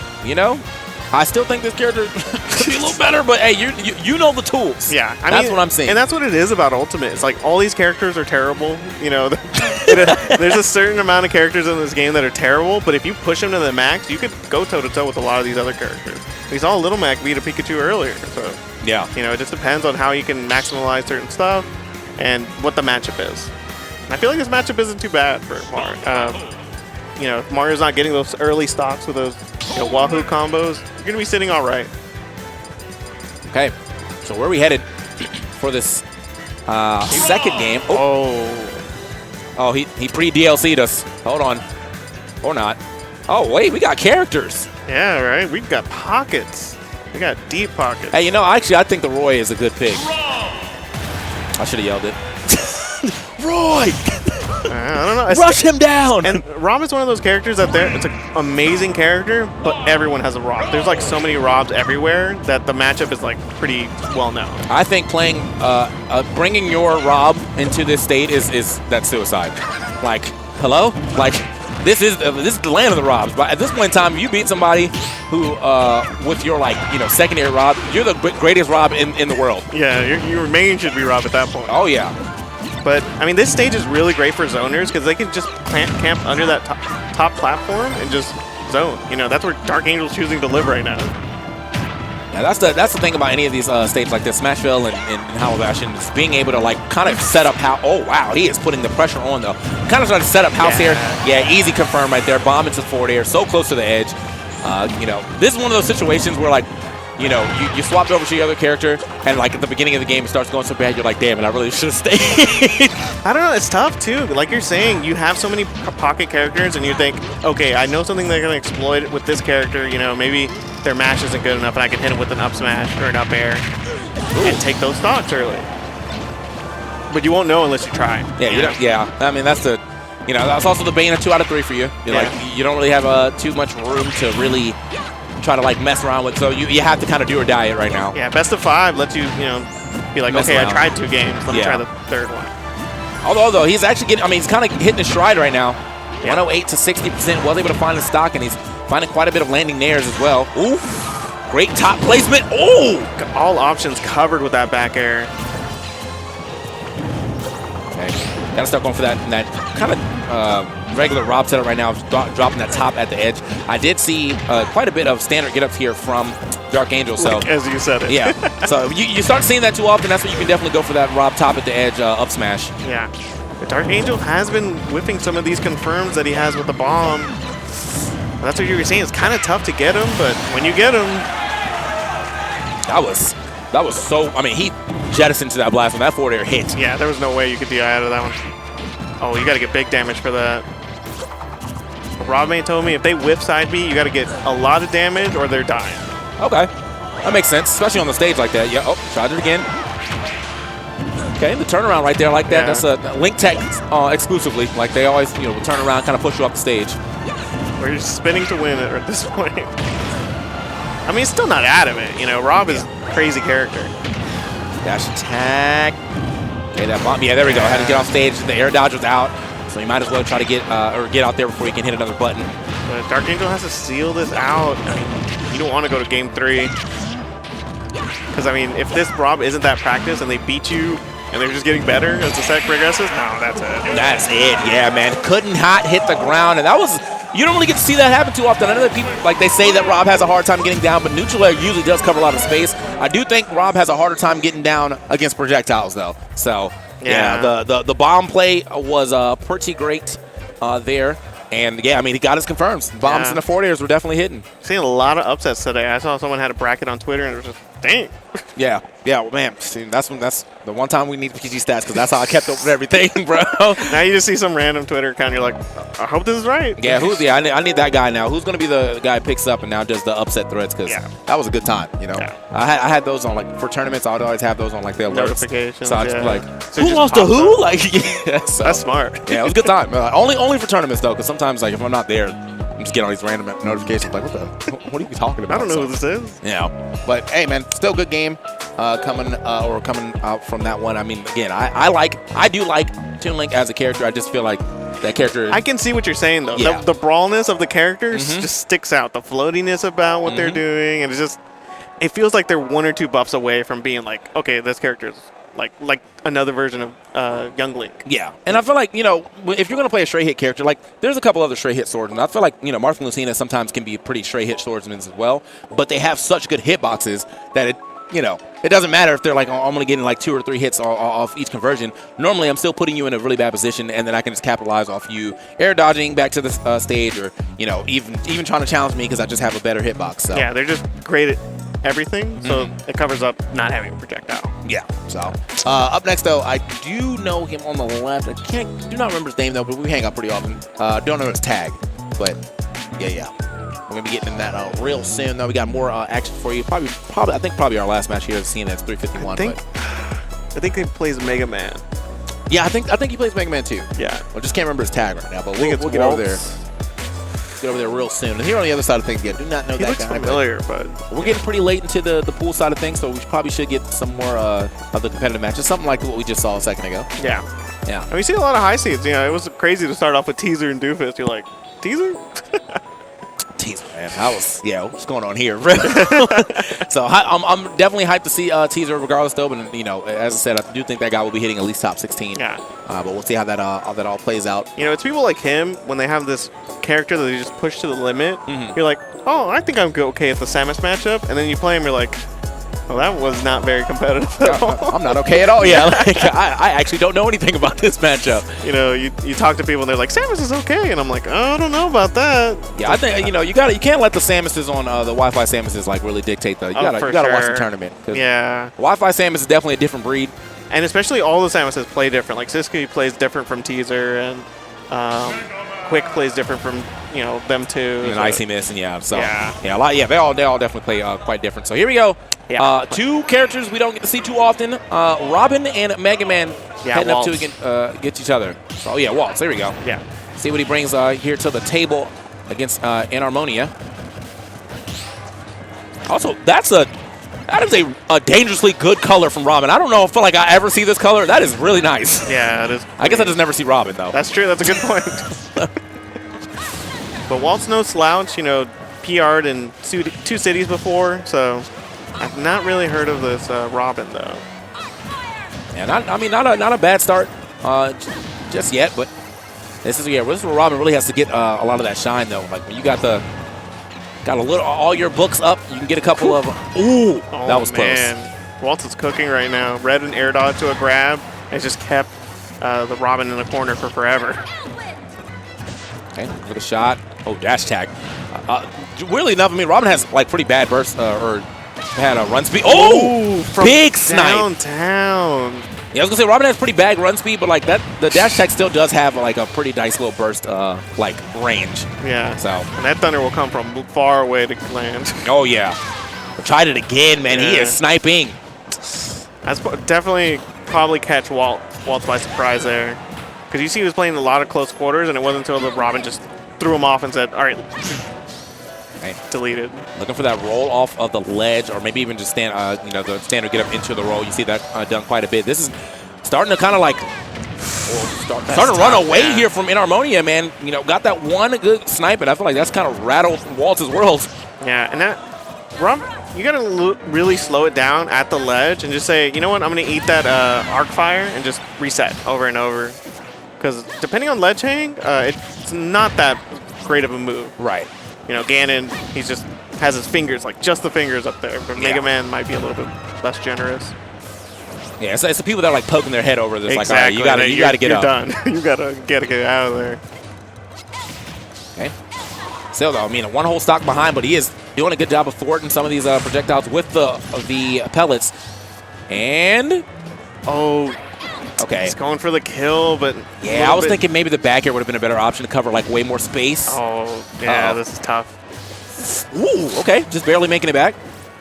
I still think this character could be a little better, but hey, you know the tools. Yeah, that's what I'm saying. And that's what it is about Ultimate. It's like all these characters are terrible. There's a certain amount of characters in this game that are terrible, but if you push them to the max, you could go toe-to-toe with a lot of these other characters. We saw Little Mac beat a Pikachu earlier, so yeah, it just depends on how you can maximize certain stuff and what the matchup is. And I feel like this matchup isn't too bad for Mario. If Mario's not getting those early stocks with those Wahoo combos, you're going to be sitting all right. Okay, so where are we headed for this second game? Oh, he pre-DLC'd us. Hold on. Or not. Oh, wait, we got characters. Yeah, right. We've got pockets. We got deep pockets. Hey, actually, I think the Roy is a good pick. I should have yelled it. Roy! I don't know. Rush him down! And Rob is one of those characters that it's an amazing character, but everyone has a Rob. There's like so many Robs everywhere that the matchup is like pretty well known. I think playing, bringing your Rob into this state that's suicide. Like, hello? Like, this is the land of the Robs. But at this point in time, if you beat somebody who, with your secondary Rob, you're the greatest Rob in the world. Yeah, your main should be Rob at that point. Oh yeah. But, I mean, this stage is really great for zoners because they can just camp under that top platform and just zone. That's where Dark Angel's choosing to live right now. Yeah, that's the thing about any of these stages like this, Smashville and Hollow Bastion, is being able to, kind of set up how... Oh, wow, he is putting the pressure on, though. Kind of trying to set up house here. Yeah, easy confirm right there. Bomb into forward air, so close to the edge. This is one of those situations where, you swapped over to your other character, and at the beginning of the game, it starts going so bad, you're like, damn it, I really should have stayed. I don't know, it's tough too. Like you're saying, you have so many pocket characters, and you think, okay, I know something they're going to exploit with this character, maybe their mash isn't good enough, and I can hit it with an up smash or an up air and take those stocks early. But you won't know unless you try. Yeah, I mean, that's that's also the bane of 2 out of 3 for you. You don't really have too much room to really try to mess around with, so you have to kind of do or die it right now. Yeah, best of 5 lets you be like, okay, I tried 2 games, let me try the third one. Although he's actually getting, he's kind of hitting his stride right now. 108 to 60%, was able to find the stock, and he's finding quite a bit of landing nairs as well. Ooh, great top placement. Oh, got all options covered with that back air. Okay, gotta start going for that kind of regular Rob setup right now, dropping that top at the edge. I did see quite a bit of standard get-ups here from Dark Angel. So as you said it. Yeah. So you start seeing that too often, that's when you can definitely go for that Rob top at the edge up smash. Yeah. The Dark Angel has been whipping some of these confirms that he has with the bomb. That's what you were saying. It's kind of tough to get him, but when you get him... That was so... he jettisoned to that blast when that forward air hit. Yeah, there was no way you could DI out of that one. Oh, you got to get big damage for that. Robman told me if they whip side B, you got to get a lot of damage or they're dying. Okay. That makes sense, especially on the stage like that. Yeah, oh, tried it again. Okay, the turnaround right there like that. Yeah. That's a Link Tech exclusively. Like they always, you know, will turn around, kind of push you off the stage. Or you're spinning to win it at this point. I mean, it's still not adamant. You know, Rob is a crazy character. Dash attack. Okay, that bomb. Yeah, there we go. Had to get off stage. The air dodge was out, so you might as well try to get out there before you can hit another button. But Dark Angel has to seal this out. I mean, you don't want to go to game 3. Because, I mean, if this Rob isn't that practice and they beat you and they're just getting better as the set progresses, no, that's it. That's it, yeah, man. Couldn't not hit the ground, and that was, you don't really get to see that happen too often. I know that people, like they say that Rob has a hard time getting down, but neutral air usually does cover a lot of space. I do think Rob has a harder time getting down against projectiles, though. So, yeah, the bomb play was pretty great there. And, yeah, I mean, he got his confirms. Bombs in the forward airs were definitely hitting. Seeing a lot of upsets today. I saw someone had a bracket on Twitter, and it was just, dang. Yeah, well, man, see, that's the one time we need PG stats because that's how I kept up with everything, bro. Now you just see some random Twitter account, you're like, I hope this is right. Yeah, I need that guy now. Who's going to be the guy who picks up and now does the upset threads? Because that was a good time, you know. Yeah. I had those on, like, for tournaments, I would always have those on, like, the alerts. Notifications, so I just be like, so who lost to who? Up. Like, yeah, so, that's smart. Yeah, it was a good time. Only for tournaments, though, because sometimes, like, if I'm not there, I'm just getting all these random notifications. Like, what are you talking about? I don't know who this is. Yeah, but hey, man, still good game coming out from that one. I mean, again, I do like Toon Link as a character. I just feel like that character. I can see what you're saying though. Yeah. The brawlness of the characters just sticks out. The floatiness about what they're doing, and it feels like they're 1 or 2 buffs away from being like, okay, this character's like another version of Young Link. Yeah, and I feel like, you know, if you're going to play a straight hit character, like there's a couple other straight hit swordsmen. I feel like, you know, Marth and Lucina sometimes can be pretty straight hit swordsmen as well, but they have such good hitboxes that it doesn't matter if they're like, I'm only getting like 2 or 3 hits off each conversion. Normally, I'm still putting you in a really bad position, and then I can just capitalize off you air dodging back to the stage, or, you know, even trying to challenge me because I just have a better hitbox. So. Yeah, they're just great at everything, so it covers up not having a projectile. Yeah. So up next, though, I do know him on the left. I do not remember his name though, but we hang out pretty often. Don't know his tag, but yeah. We're gonna be getting in that real soon. Though we got more action for you. Probably. I think our last match here is CNX 351. I think he plays Mega Man. Yeah, I think he plays Mega Man too. Yeah. I just can't remember his tag right now, but we'll get over there. Get over there real soon. And here on the other side of things, again, do not know that guy. Familiar, but we're getting pretty late into the pool side of things, so we probably should get some more of the competitive matches, something like what we just saw a second ago. Yeah. And we see a lot of high seeds. You know, it was crazy to start off with Teaser and Doofus. You're like, Teaser? Teaser, man. What's going on here? So I'm definitely hyped to see Teaser regardless, though. But, you know, as I said, I do think that guy will be hitting at least top 16. Yeah. But we'll see how that all plays out. You know, it's people like him, when they have this character that they just push to the limit, you're like, oh, I think I'm okay at the Samus matchup. And then you play him, you're like, well, that was not very competitive at all. I'm not okay at all. Yeah, like, I actually don't know anything about this matchup. You know, you talk to people and they're like, Samus is okay, and I'm like, I don't know about that. Yeah, I think you can't let the Samuses on the Wi-Fi Samuses like really dictate the. You gotta watch the tournament. Yeah, Wi-Fi Samus is definitely a different breed, and especially all the Samuses play different. Like Siski plays different from Teaser, and Quick plays different from them too. And Icy Miss, and they all definitely play quite different. So here we go. Yeah. 2 characters we don't get to see too often. Robin and Mega Man heading Waltz. up to against each other. So yeah, Waltz. There we go. Yeah. See what he brings here to the table against Enharmonia. Also, that is a dangerously good color from Robin. I don't know if I ever see this color. That is really nice. Yeah, it is. I guess I just never see Robin though. That's true. That's a good point. But Walt's no slouch. You know, PR'd in 2 cities before, so I've not really heard of this Robin though. Yeah, not a bad start just yet, but this is where Robin really has to get a lot of that shine though. Like when you got all your books up, you can get a couple of. Ooh, that was close. Waltz is cooking right now. Red and air dodge to a grab, and just kept the Robin in the corner for forever. Okay, for the shot. Oh, dash tag. Weirdly enough, Robin has like pretty bad burst or had a run speed. Oh, from big snipe. Downtown. Yeah, I was gonna say Robin has pretty bad run speed, but like that, the dash attack still does have like a pretty nice little burst, like range. Yeah. So. And that thunder will come from far away to land. Oh yeah. Tried it again, man. Yeah. He is sniping. That's definitely probably catch Waltz by surprise there, because you see he was playing a lot of close quarters, and it wasn't until the Robin just threw him off and said, "All right, deleted." Looking for that roll off of the ledge, or maybe even just stand, the standard get up into the roll. You see that done quite a bit. This is starting to kind of like starting to run away here from Inharmonia, man. You know, got that one good snipe, and I feel like that's kind of rattled Waltz's world. Yeah, and that Rob, you gotta really slow it down at the ledge and just say, you know what, I'm gonna eat that arc fire and just reset over and over. Because depending on ledge hang, it's not that great of a move. Right. You know, Ganon, he just has his fingers, like just the fingers up there. But Mega Man might be a little bit less generous. Yeah, it's the people that are like poking their head over this. Exactly. Like, all right, you gotta get up. You're done. you gotta get out of there. Okay. Still though, I mean, one whole stock behind, but he is doing a good job of thwarting some of these projectiles with the pellets. And okay, he's going for the kill, but yeah, I was thinking maybe the back air would have been a better option to cover like way more space. Oh yeah, this is tough. Ooh, okay, just barely making it back.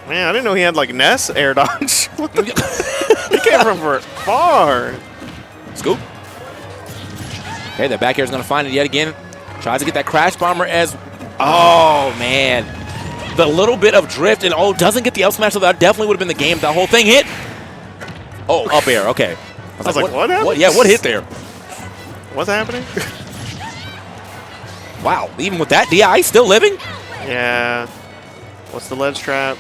Man, I didn't know he had like Ness air dodge. He came from far. Scoop. Okay, the back air is going to find it yet again. Tries to get that crash bomber as. Oh man, the little bit of drift and doesn't get the up smash. So that definitely would have been the game. That whole thing hit. Oh, up air. Okay. I was like, what happened? Yeah, what hit there? What's happening? Wow, even with that DI still living? Yeah. What's the ledge trap?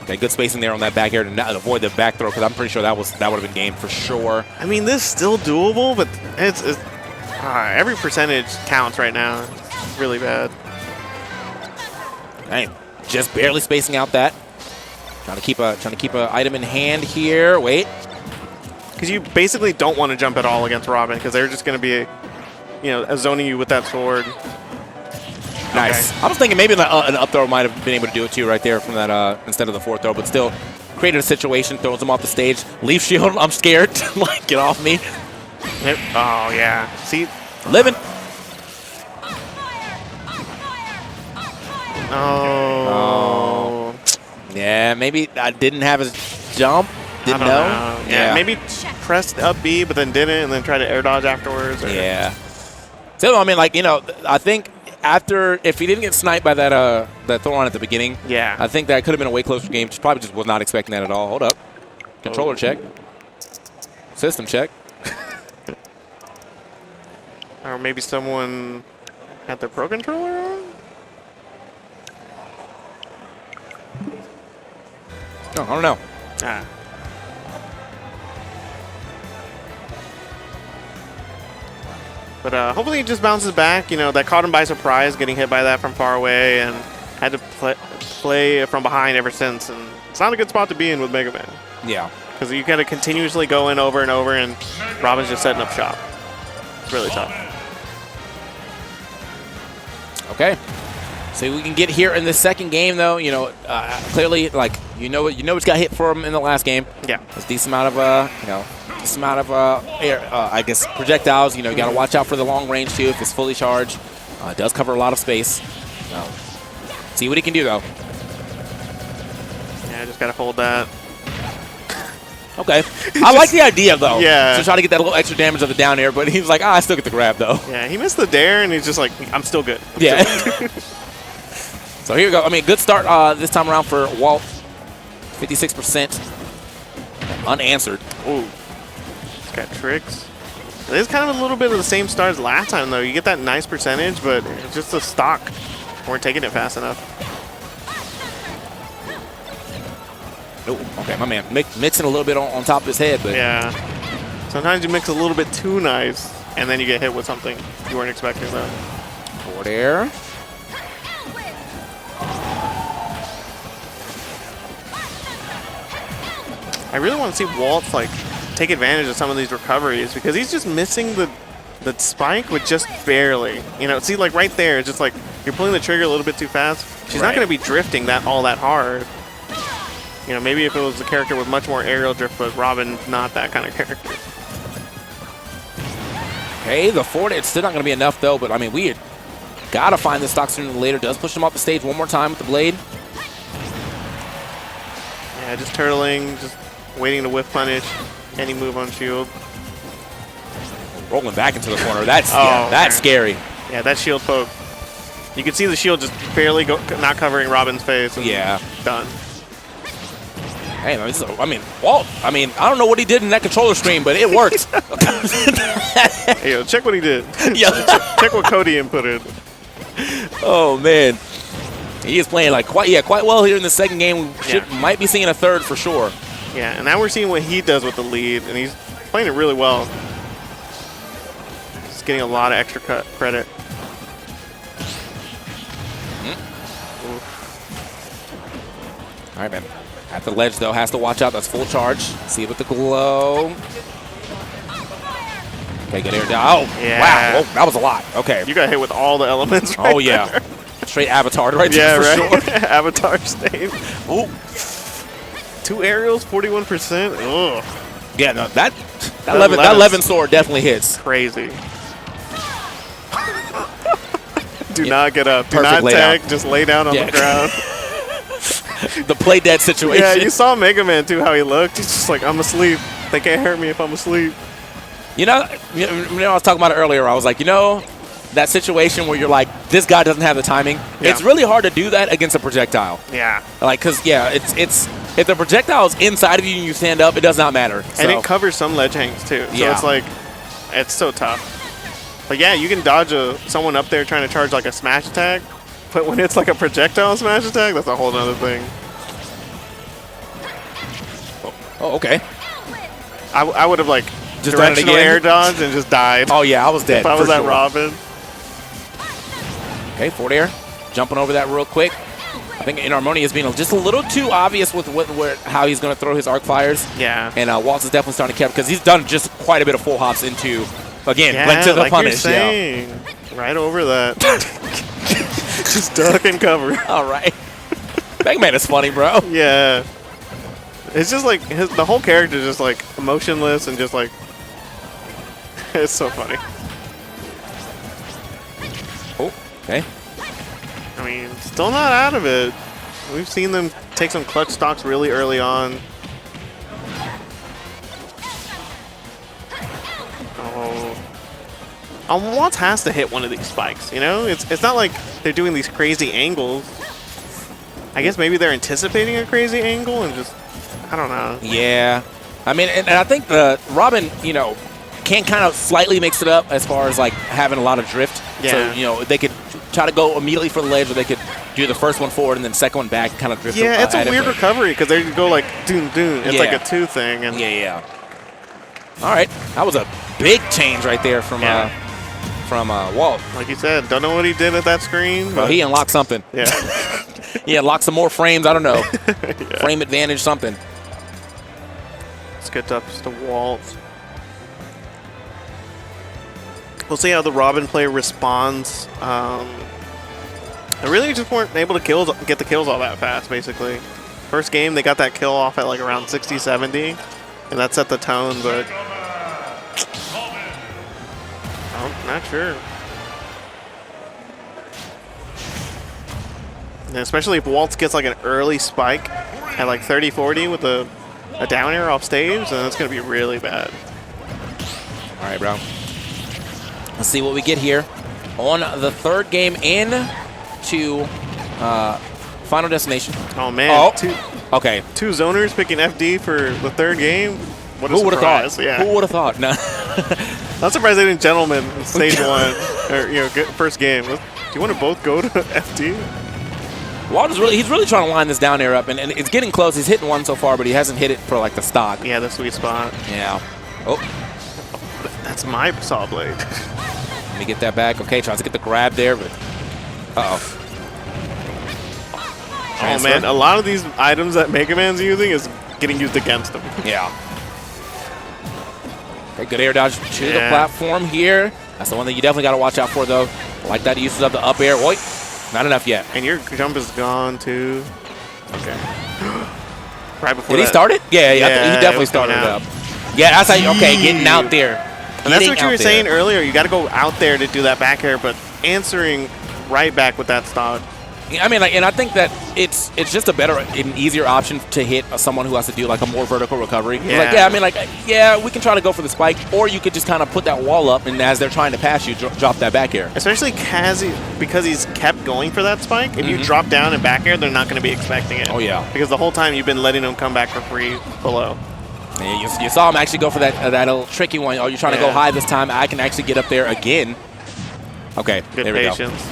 Okay, good spacing there on that back air to not avoid the back throw, because I'm pretty sure that would have been game for sure. I mean, this is still doable, but it's every percentage counts right now. It's really bad. Dang, just barely spacing out that. Trying to keep a item in hand here. Wait. Because you basically don't want to jump at all against Robin, because they're just going to be, zoning you with that sword. Nice. Okay. I was thinking maybe an up throw might have been able to do it too right there from that instead of the forward throw, but still created a situation, throws him off the stage. Leaf shield, I'm scared. Like, get off me. Yep. Oh, yeah. See? Living. Oh. Yeah, maybe I didn't have his jump. Didn't know. Yeah, maybe pressed up B, but then didn't, and then tried to air dodge afterwards. Or... Yeah. So, I mean, like, I think if he didn't get sniped by that Thoron at the beginning, yeah, I think that could have been a way closer game. Just probably just was not expecting that at all. Hold up. Controller check. System check. Or maybe someone had their Pro Controller on? No, I don't know. Ah. But hopefully he just bounces back. That caught him by surprise, getting hit by that from far away, and had to play from behind ever since. And it's not a good spot to be in with Mega Man. Yeah. Because you got to continuously go in over and over, and Robin's just setting up shop. It's really tough. Okay. So we can get here in the second game, though. Clearly, like what got hit for him in the last game. Yeah. There's a decent amount of air, I guess projectiles. You got to watch out for the long range too if it's fully charged. It does cover a lot of space. See what he can do though. Yeah, just got to hold that. Okay. I like the idea though. Yeah. To try to get that little extra damage of the down air, but he was like, I still get the grab though. Yeah, he missed the dare and he's just like, I'm still good. Yeah. So here we go. I mean, good start this time around for Walt. 56% unanswered. Ooh. He's got tricks. It is kind of a little bit of the same start as last time, though. You get that nice percentage, but it's just a stock. Weren't taking it fast enough. Oh, okay, my man mixing a little bit on top of his head. But yeah. Sometimes you mix a little bit too nice, and then you get hit with something you weren't expecting, though. Forward air. I really want to see Waltz take advantage of some of these recoveries, because he's just missing the spike with just barely. See, like right there, it's just like you're pulling the trigger a little bit too fast. She's not going to be drifting all that hard. You know, maybe if it was a character with much more aerial drift, but Robin's not that kind of character. Okay, the forward, it's still not going to be enough, though. But, I mean, we got to find this stock sooner than later. Does push him off the stage one more time with the blade. Yeah, just turtling, just waiting to whiff punish. Any move on shield. Rolling back into the corner. That's that's scary. Yeah, that shield poke. You can see the shield just barely not covering Robin's face. And Yeah. Done. Hey, I mean, Walt, I don't know what he did in that controller stream, but it worked. Hey, yo, check what he did. Yeah. Check what Cody inputted. Oh, man. He is playing like quite well here in the second game. We might be seeing a third for sure. Yeah, and now we're seeing what he does with the lead, and he's playing it really well. He's getting a lot of extra credit. All right, man. At the ledge, though, has to watch out. That's full charge. See it with the glow. Okay, good air down. Oh, yeah. Wow. Oh, that was a lot. Okay. You got hit with all the elements right yeah. there. Straight avatar right Yeah, there for right. sure. Avatar state. Ooh. 2 aerials, 41%. Ugh. Yeah, no, that 11 sword definitely hits. Crazy. Do not get up. Do Perfect not tag. Just lay down on the ground. The play dead situation. Yeah, you saw Mega Man too, how he looked. He's just like, I'm asleep. They can't hurt me if I'm asleep. You know, I was talking about it earlier. I was like, that situation where you're like, this guy doesn't have the timing. Yeah. It's really hard to do that against a projectile. Yeah. Like, because, it's if the projectile is inside of you and you stand up, it does not matter. And it covers some ledge hangs too. So it's like, it's so tough. But yeah, you can dodge someone up there trying to charge like a smash attack. But when it's like a projectile smash attack, that's a whole other thing. Oh, okay. I would have like just directional air dodge and just died. Oh yeah, I was dead. If I was at Robin. Okay, forward air. Jumping over that real quick. I think Inharmonia is being just a little too obvious with how he's going to throw his arc fires. Yeah. And Waltz is definitely starting to catch because he's done just quite a bit of full hops into, again, went to the like punish. You're saying. Right over that. Just duck and cover. All right. Mega Man is funny, bro. Yeah. It's just like the whole character is just like emotionless and just like it's so funny. Oh, okay. I mean, still not out of it. We've seen them take some clutch stocks really early on. Waltz has to hit one of these spikes, you know? It's not like they're doing these crazy angles. I guess maybe they're anticipating a crazy angle and just, I don't know. Yeah. I mean, and I think Robin, can kind of slightly mix it up as far as like having a lot of drift. Yeah. So, they could try to go immediately for the ledge, or they could do the first one forward and then second one back, kind of drift. Yeah, it's a weird recovery because they go like doon doon. It's like a 2 thing. And yeah. All right, that was a big change right there from Walt. Like you said, don't know what he did at that screen. Well, he unlocked something. Yeah. He unlocked some more frames. I don't know. Frame advantage, something. Let's get up to Waltz. We'll see how the Robin player responds. They really just weren't able to get the kills all that fast, basically. First game, they got that kill off at like around 60, 70. And that set the tone, but I'm not sure. And especially if Waltz gets like an early spike at like 30, 40 with a down air off stage, then that's going to be really bad. All right, bro. Let's see what we get here on the third game in to Final Destination. Oh, man. Oh, okay. 2 zoners picking FD for the third game. What a Who would have thought? Yeah. Who would have thought? No. Not surprised they didn't gentlemen in stage 1 or first game. Do you want to both go to FD? Walt is he's really trying to line this down air up, and it's getting close. He's hitting one so far, but he hasn't hit it for like the stock. Yeah, the sweet spot. Yeah. Oh. That's my saw blade. Let me get that back. Okay, tries to get the grab there, but uh-oh. Oh, man, a lot of these items that Mega Man's using is getting used against him. Yeah. Okay, good air dodge to the platform here. That's the one that you definitely got to watch out for, though. I like that uses of the up air. Wait, not enough yet. And your jump is gone, too. Okay. right before Did he start it? Yeah, he definitely started it up. Yeah, that's how you, okay, getting out there. And that's what you were saying earlier. You got to go out there to do that back air, but answering right back with that stock. I mean, like, and I think that it's just a better and easier option to hit someone who has to do like a more vertical recovery. Yeah. Like, yeah, I mean, like, yeah, we can try to go for the spike, or you could just kind of put that wall up, and as they're trying to pass you, drop that back air. Especially because he's kept going for that spike. If you drop down and back air, they're not going to be expecting it. Oh yeah, because the whole time you've been letting them come back for free below. And you saw him actually go for that little tricky one. Oh, you're trying to go high this time. I can actually get up there again. Okay, good there we patience. go.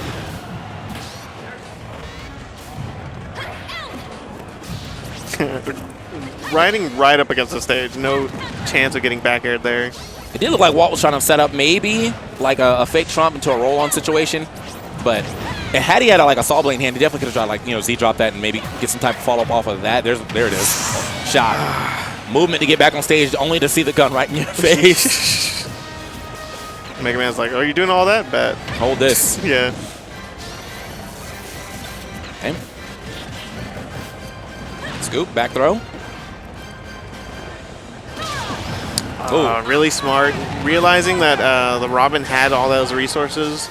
Riding right up against the stage, no chance of getting back aired there. It did look like Walt was trying to set up maybe like a fake trump into a roll-on situation, but had he had like a saw blade in hand, he definitely could have tried like Z-drop that and maybe get some type of follow-up off of that. There it is, shot. Movement to get back on stage, only to see the gun right in your face. Mega Man's like, "Oh, you doing all that? Bet. Hold this." Yeah. Okay. Scoop, back throw. Really smart. Realizing that the Robin had all those resources,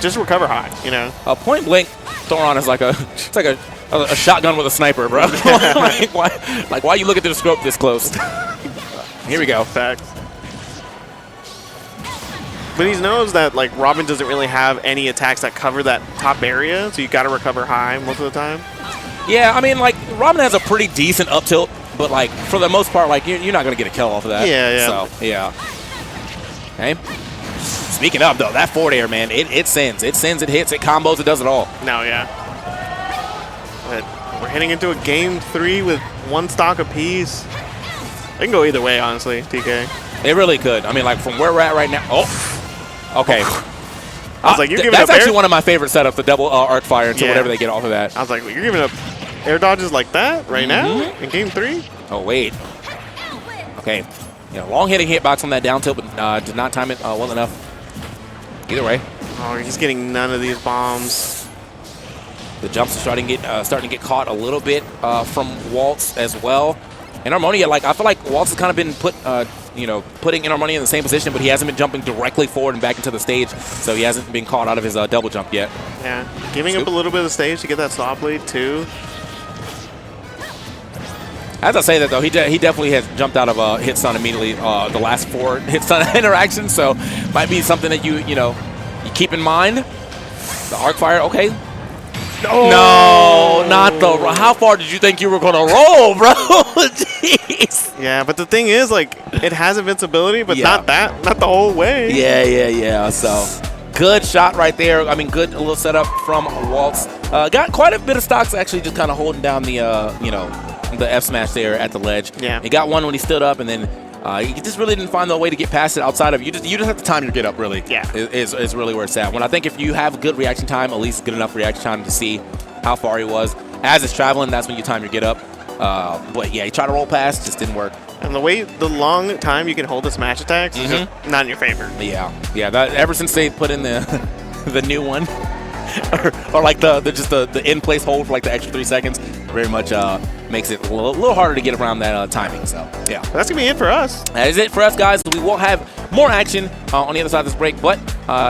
just recover high. Point blank, Thoron is like it's like a shotgun with a sniper, bro. like why you look at the scope this close? Here we go. Facts. But he knows that like Robin doesn't really have any attacks that cover that top area, so you got to recover high most of the time. Yeah, I mean, like, Robin has a pretty decent up tilt, but, like, for the most part, like, you're not going to get a kill off of that. Yeah. So, yeah. Okay. Speaking of, though, that forward air, man, it sends. It sends, it hits, it combos, it does it all. No, yeah. But we're heading into a game 3 with one stock apiece. It can go either way, honestly, TK. It really could. I mean, like, from where we're at right now. Oh, okay. I was like, you're giving that's up actually one of my favorite setups, the double arc fire until whatever they get off of that. I was like, you're giving up air dodges like that right now in game 3? Oh, wait. Okay. Long hitting hitbox on that down tilt, but did not time it well enough. Either way. Oh, he's getting none of these bombs. The jumps are starting to get caught a little bit from Waltz as well. And Harmonia, like, I feel like Waltz has kind of been putting in Harmonia in the same position, but he hasn't been jumping directly forward and back into the stage, so he hasn't been caught out of his double jump yet. Yeah, giving up a little bit of the stage to get that saw blade too. As I say that, though, he definitely has jumped out of Hit Stun immediately the last 4 Hit Stun interactions, so might be something that you keep in mind. The arc fire, okay. No, not the. How far did you think you were gonna roll, bro? Jeez. Yeah, but the thing is, like, it has invincibility, but not the whole way. Yeah. So, good shot right there. I mean, good little setup from Waltz. Got quite a bit of stocks actually, just kind of holding down the the F smash there at the ledge. Yeah. He got one when he stood up, and then he just really didn't find the way to get past it outside of you. Just have to time your get up, really. Yeah. Is really where it's at. When I think if you have good reaction time, at least good enough reaction time to see how far he was. As it's traveling, that's when you time your get up. But yeah, he tried to roll past, just didn't work. And the long time you can hold the smash attacks is just not in your favor. Yeah. That ever since they put in the new one, or like the in place hold for like the extra 3 seconds, very much makes it a little harder to get around that timing. So yeah, that's gonna be it for us. That is it for us, guys. We will have more action on the other side of this break, but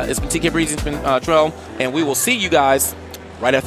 it's been TK Breezy, it's been Trell, and we will see you guys right after